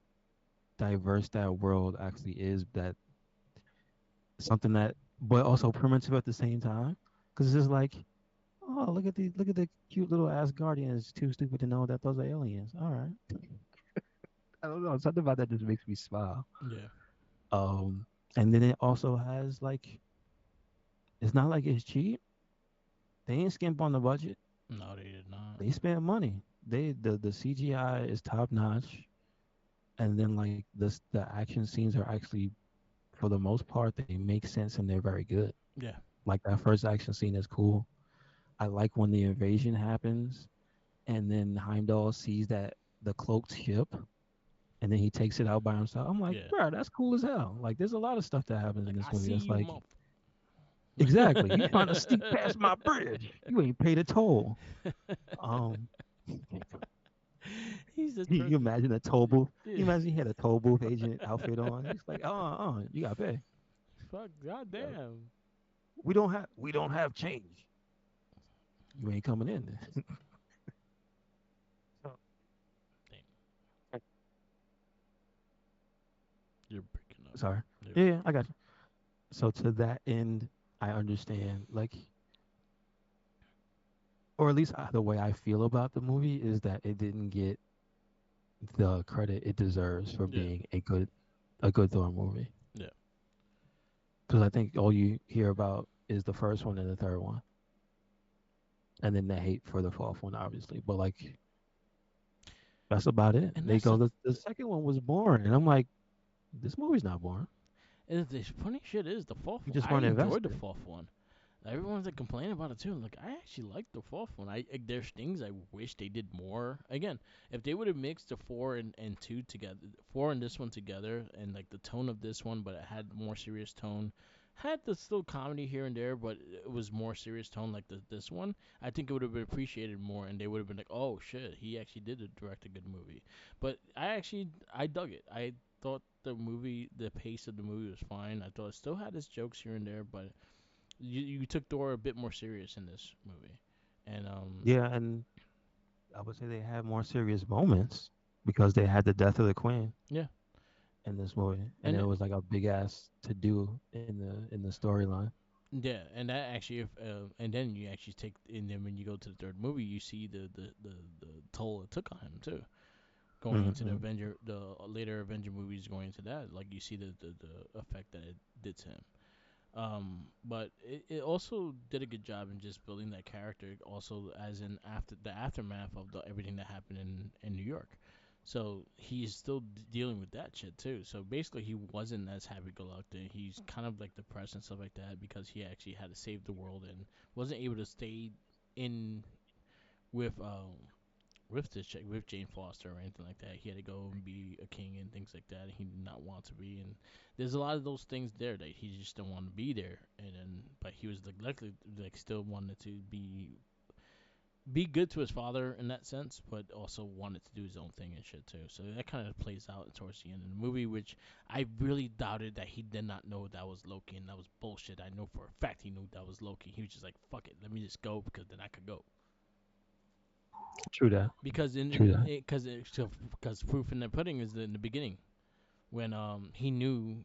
diverse that world actually is. That something that, but also primitive at the same time, because it's just like, oh, look at the cute little Asgardians, too stupid to know that those are aliens. All right, I don't know, something about that just makes me smile. Yeah. Um, and then it also has like, it's not like it's cheap. They ain't skimp on the budget. No, they did not. They spent money. The CGI is top notch, and then like the action scenes are actually, for the most part, they make sense and they're very good. Yeah. Like that first action scene is cool. I like when the invasion happens, and then Heimdall sees that the cloaked ship, and then he takes it out by himself. I'm like, Yeah. bro, that's cool as hell. Like, there's a lot of stuff that happens in Like this I movie see that's you, like, mother. Exactly. You trying to sneak past my bridge. You ain't paid a toll. Um, He's just you perfect. imagine a toll booth? Yeah. You imagine he had a toll booth agent outfit on. He's like, you got to pay. Fuck, Yeah. goddamn. We don't have change. You ain't coming in. So, Damn, you're breaking up. sorry. There we Yeah, I got you. So to that end, I understand. Like, or at least the way I feel about the movie is that it didn't get the credit it deserves for go. Yeah, being a good Thor movie. yeah, Because I think all you hear about is the first one and the third one, and then the hate for the fourth one, obviously. But like, that's about it. and They that's go, the second one was boring, and I'm like, this movie's not boring. the funny shit is the fourth You one. just I weren't enjoyed the invested. fourth one. Everyone's like complaining about it too. Like I actually like the fourth one. There's things I wish they did more. Again, if they would have mixed the four and two together, four and this one together, and like the tone of this one, but it had more serious tone, had the still comedy here and there, but it was more serious tone like this one. I think it would have been appreciated more, and they would have been like, oh shit, he actually did direct a good movie. But I dug it. I thought the pace of the movie was fine. I thought it still had its jokes here and there, but you took Thor a bit more serious in this movie, and Yeah, and I would say they had more serious moments because they had the death of the queen yeah, in this movie, and and it was like a big ass to do in the storyline. yeah, and that actually, if and then you actually take, and then when you go to the third movie, you see the toll it took on him too. Going into Mm-hmm. the later Avenger movies, going into that, like you see the effect that it did to him. But it also did a good job in just building that character. Also, as in after the aftermath of everything that happened in New York, so he's still dealing with that shit too. So basically, he wasn't as happy-go-lucky. He's kind of like depressed and stuff like that because he actually had to save the world and wasn't able to stay in with this chick, with Jane Foster or anything like that. He had to go and be a king and things like that. And he did not want to be, and there's a lot of those things there that he just didn't want to be there. And then, but he was luckily like still wanted to be good to his father in that sense, but also wanted to do his own thing and shit too. So that kind of plays out towards the end of the movie, which I really doubted that he did not know that was Loki, and that was bullshit. I know for a fact he knew that was Loki. He was just like, "Fuck it, let me just go because then I could go." True that. Because True that. because proof in the pudding is in the beginning when he knew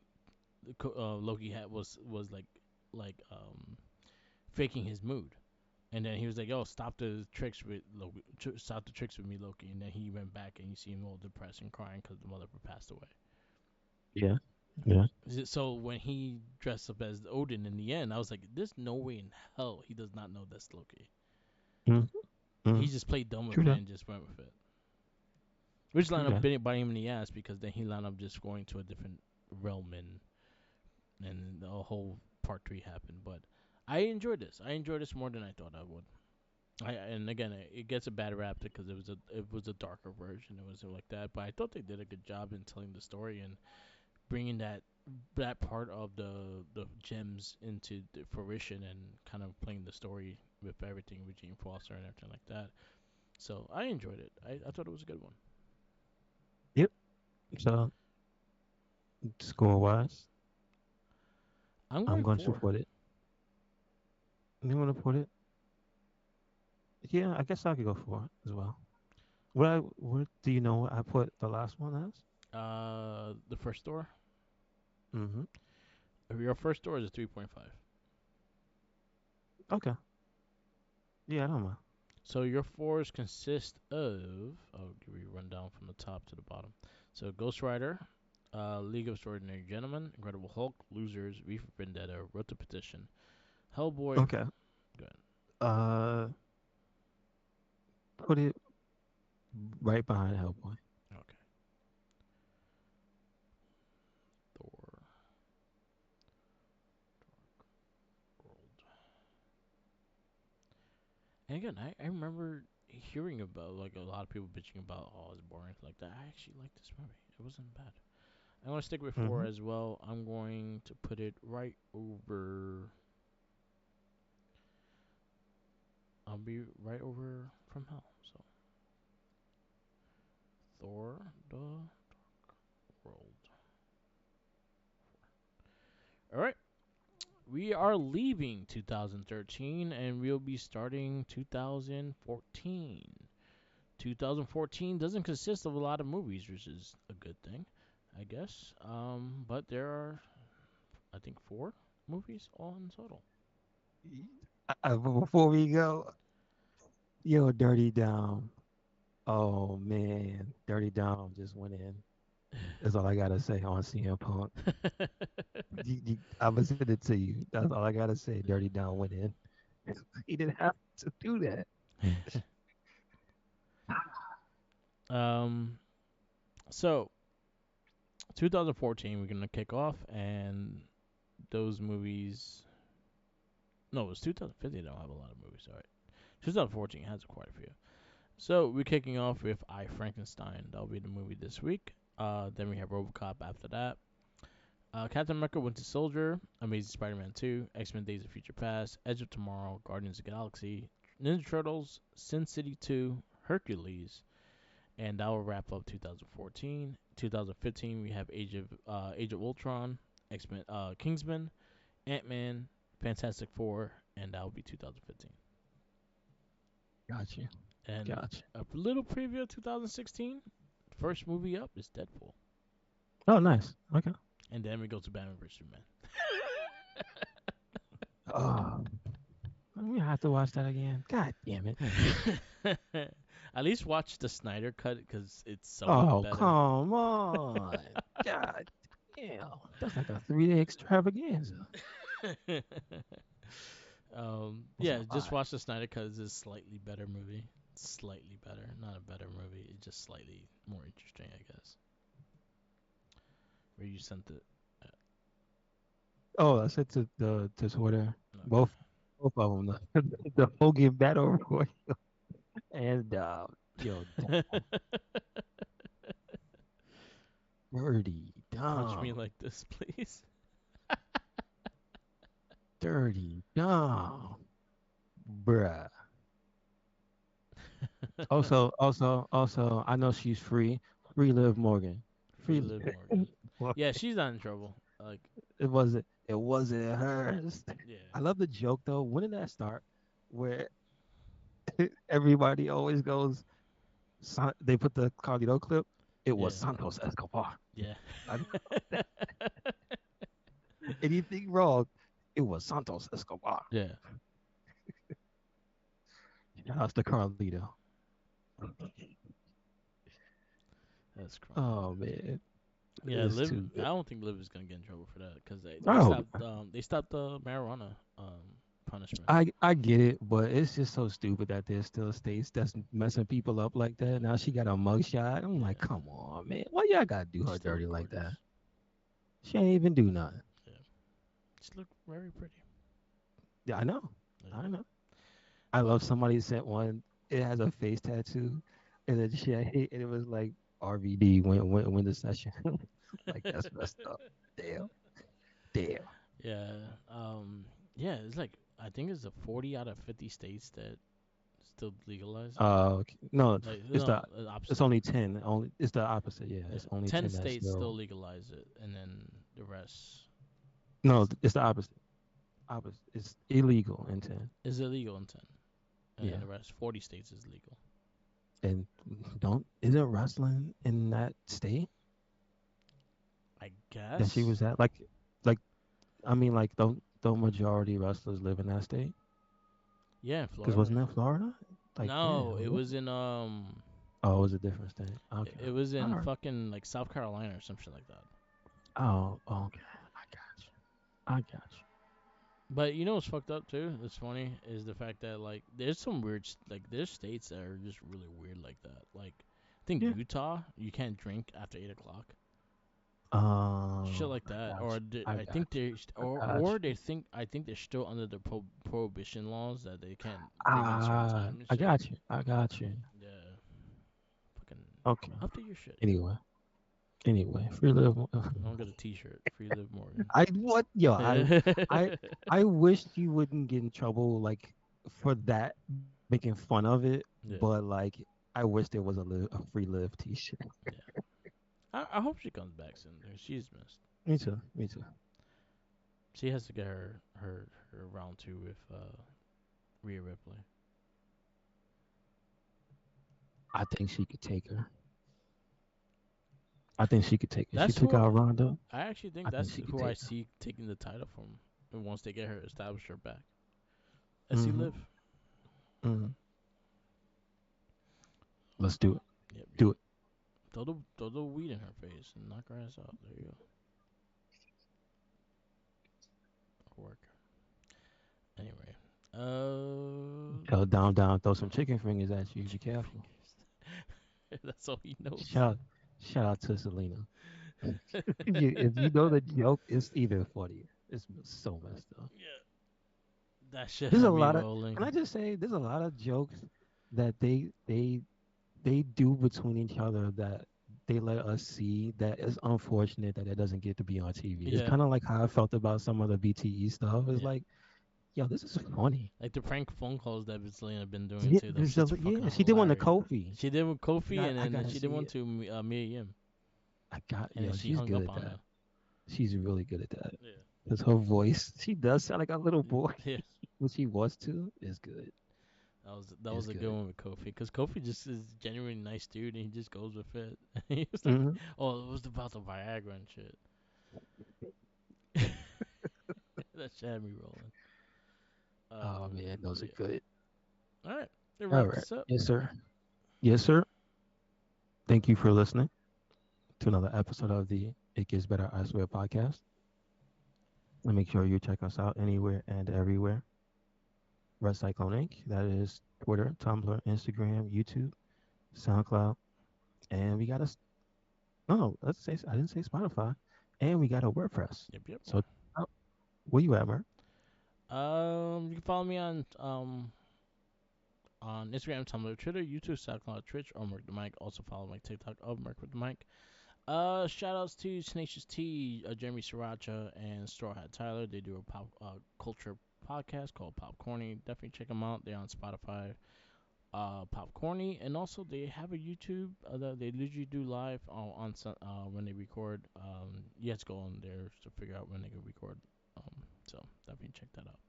Loki was like faking his mood, and then he was like, "Yo, stop the tricks with Loki, stop the tricks with me, Loki." And then he went back and you see him all depressed and crying because the mother passed away. Yeah. Yeah. So when he dressed up as Odin in the end, I was like, "There's no way in hell he does not know that's Loki." Mm, He mm. just played dumb with True it that. and just went with it. Which True lined up that. biting him in the ass because then he wound up just going to a different realm and the whole part three happened. But I enjoyed this. I enjoyed this more than I thought I would. And again, it gets a bad rap because it was a darker version. It was like that, but I thought they did a good job in telling the story and bringing that part of the gems into the fruition and kind of playing the story with everything with Gene Foster and everything like that. So I enjoyed it. I thought it was a good one. Yep. So score wise, I'm I'm going going to four. put it. I'm going to put it. Yeah, I guess I could go for it as well. What do you know what I put the last one as? The first store. Mm-hmm. Your first store is a 3.5. Okay. Yeah, I don't mind. So your fours consist of. I'll give you a rundown from the top to the bottom. So Ghost Rider, League of Extraordinary Gentlemen, Incredible Hulk, Losers, V for Vendetta, Wrote the Petition, Hellboy. Okay. Good. Uh, put it right behind Hellboy. Okay. Thor. World. And again, I remember hearing about like a lot of people bitching about it's boring like that. I actually liked this movie. It wasn't bad. I'm gonna stick with four Mm-hmm. as well. I'm going to put it right over. I'll be right over from hell. So Thor the World. All right. We are leaving 2013 and we'll be starting 2014. 2014 doesn't consist of a lot of movies, which is a good thing, I guess. But there are, I think, 4 movies all in total. Before we go, yo, Dirty Dom. Oh man, Dirty Dom just went in. That's all I gotta say on CM Punk. I'm gonna send it to you. That's all I gotta say. Dirty Dom went in. He didn't have to do that. um, so 2014, we're gonna kick off, and those movies. No, it was 2015. They don't have a lot of movies. All right, 2014 has quite a few. So we're kicking off with I Frankenstein. That'll be the movie this week. Then we have RoboCop after that. Captain America: Winter Soldier, Amazing Spider-Man 2, X-Men: Days of Future Past, Edge of Tomorrow, Guardians of the Galaxy, Ninja Turtles, Sin City 2, Hercules, and that will wrap up 2014. 2015, we have Age of Ultron, X-Men, Kingsman, Ant-Man, Fantastic Four, and that will be 2015. Gotcha. And Gotcha. a little preview of 2016. First movie up is Deadpool, Oh, nice. Okay. and then we go to Batman vs Superman. Oh, we have to watch that again. God damn it. At least watch the Snyder cut because it's somewhat Oh, better. come on. God damn. That's like a 3 day extravaganza. That's a Yeah, just lot. watch the Snyder cut. It's a slightly better movie. Slightly better, not a better movie. It's just slightly more interesting, I guess. Where you sent it? Oh, I said to Twitter. Okay. Both of them. The Hogan Battle Royal and yo, Dirty Punch me Dom. like this, please. Dirty Dom. Bruh. Also, I know she's free. Free Liv Morgan. Free Free Liv Morgan. Yeah, she's not in trouble. Like, it wasn't hers. yeah, I love the joke though. When did that start? Where everybody always goes, they put the Carlito clip. It was yeah, Santos Escobar. yeah, I know that. Anything wrong, it was Santos Escobar. yeah. Shout out to Carlito. That's crying. Oh man, Yeah, it's Liv. too I good. don't think Liv is gonna get in trouble for that because they Oh, stopped they stopped the marijuana punishment. I get it, but it's just so stupid that there's still states that's messing people up like that. Now she got a mugshot. I'm like, Yeah, come on, man. Why y'all gotta do she her still dirty look like that? gorgeous. She ain't even do nothing. Yeah, she look very pretty. Yeah, I know. Yeah, I know. I but love somebody sent one. It has a face tattoo, and then she and it was like RVD win the session. Like that's messed up. Damn, damn. yeah, yeah. It's like I think it's a 40 out of 50 states that still legalize it. No, Like it's no, the the it's opposite. only 10. Only it's the opposite. Yeah, Yeah, it's only 10 10 that's states still still. legalize it, and then the rest No, it's the opposite. Opposite. It's illegal in 10. is illegal in 10, and then Yeah, the rest 40 states is legal. and don't isn't wrestling in that state I that she guess. was at? Like I mean, like don't majority wrestlers live in that state? Yeah, in Because wasn't Florida. that Florida? Like, No, damn. it What? was in Oh, it was a different state. it Okay. it was All in right. fucking like South Carolina or something like that. Oh, okay. I got you. I got you. But you know what's fucked up too? That's funny is the fact that like there's some weird like there's states that are just really weird like that. Like I think Yeah. Utah you can't drink after 8 o'clock. Shit like I that, got or you. I I think got you. they I got or you. they think I think they're still under the prohibition laws that they can't drink at a certain time and I shit. got you. I got you. Yeah, fucking Okay. update your shit, yo. Anyway. Anyway. Free live. I don't get a T-shirt. Free Liv Morgan. I what yo Yeah, I I wish you wouldn't get in trouble like for that making fun of it, Yeah, but like I wish there was a free live T-shirt. yeah. I hope she comes back soon. She's missed. Me too. Me too. She has to get her round two with Rhea Ripley. I think she could take her. I think she could take her. She That's took who out Ronda. I actually think I think that's she could who I take her. see taking the title from once they get her established her back. I see Mm-hmm. Liv. Mm-hmm. Let's do it. Yep, yep. Do it. Throw the weed in her face and knock her ass out. There you go. Work. Anyway, Tell down, down. Throw some chicken fingers at you. Be chicken careful. fingers. That's all he knows. Shout, shout out to Selena. If you know the joke, it's even funnier. It's so messed up. Yeah, that shit There's a had me lot of. Can I rolling. just say, there's a lot of jokes that they do between each other that they let us see that it's unfortunate that it doesn't get to be on TV. It's Yeah, kind of like how I felt about some of the BTE stuff. It's yeah. like, yo, this is funny. Like the prank phone calls that Selena been doing Yeah, too. That shit's fucking she did one to hilarious. Kofi. She did with Kofi, and I then gotta she did see one it. to Mia Yim, and then Yo, she she's hung good up at on that. her. She's really good at that. Yeah. Because her voice, she does sound like a little boy. Yeah, When she wants to, is good. that was Is a good good. one with Kofi, because Kofi just is genuinely nice dude, and he just goes with it. He was like, Hmm. "Oh, it was about the Viagra and shit." That shit had me rolling. Oh man, those But are yeah. good. All right, they All wrap right. this up. Yes, sir. Yes, sir. Thank you for listening to another episode of the It Gets Better I Swear podcast. And make sure you check us out anywhere and everywhere. Red Cyclone Inc. That is Twitter, Tumblr, Instagram, YouTube, SoundCloud, and we got us. No, let's say I didn't say Spotify, and we got a WordPress. Yep, yep. So, where you at, Mark? You can follow me on Instagram, Tumblr, Twitter, YouTube, SoundCloud, Twitch, or Merc the Mic. Also follow my TikTok of Merc with the Mic. Shout outs to Tenacious T, Jeremy Sriracha, and Straw Hat Tyler. They do a pop culture podcast called Popcorny. Definitely check them out. They're on Spotify. Popcorny, and also they have a YouTube that they literally do live when they record. You have to go on there to figure out when they can record. So definitely check that out.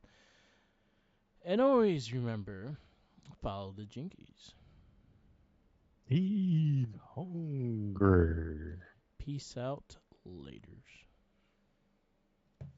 And always remember, follow the Jinkies. He's hungry. Peace out, laters.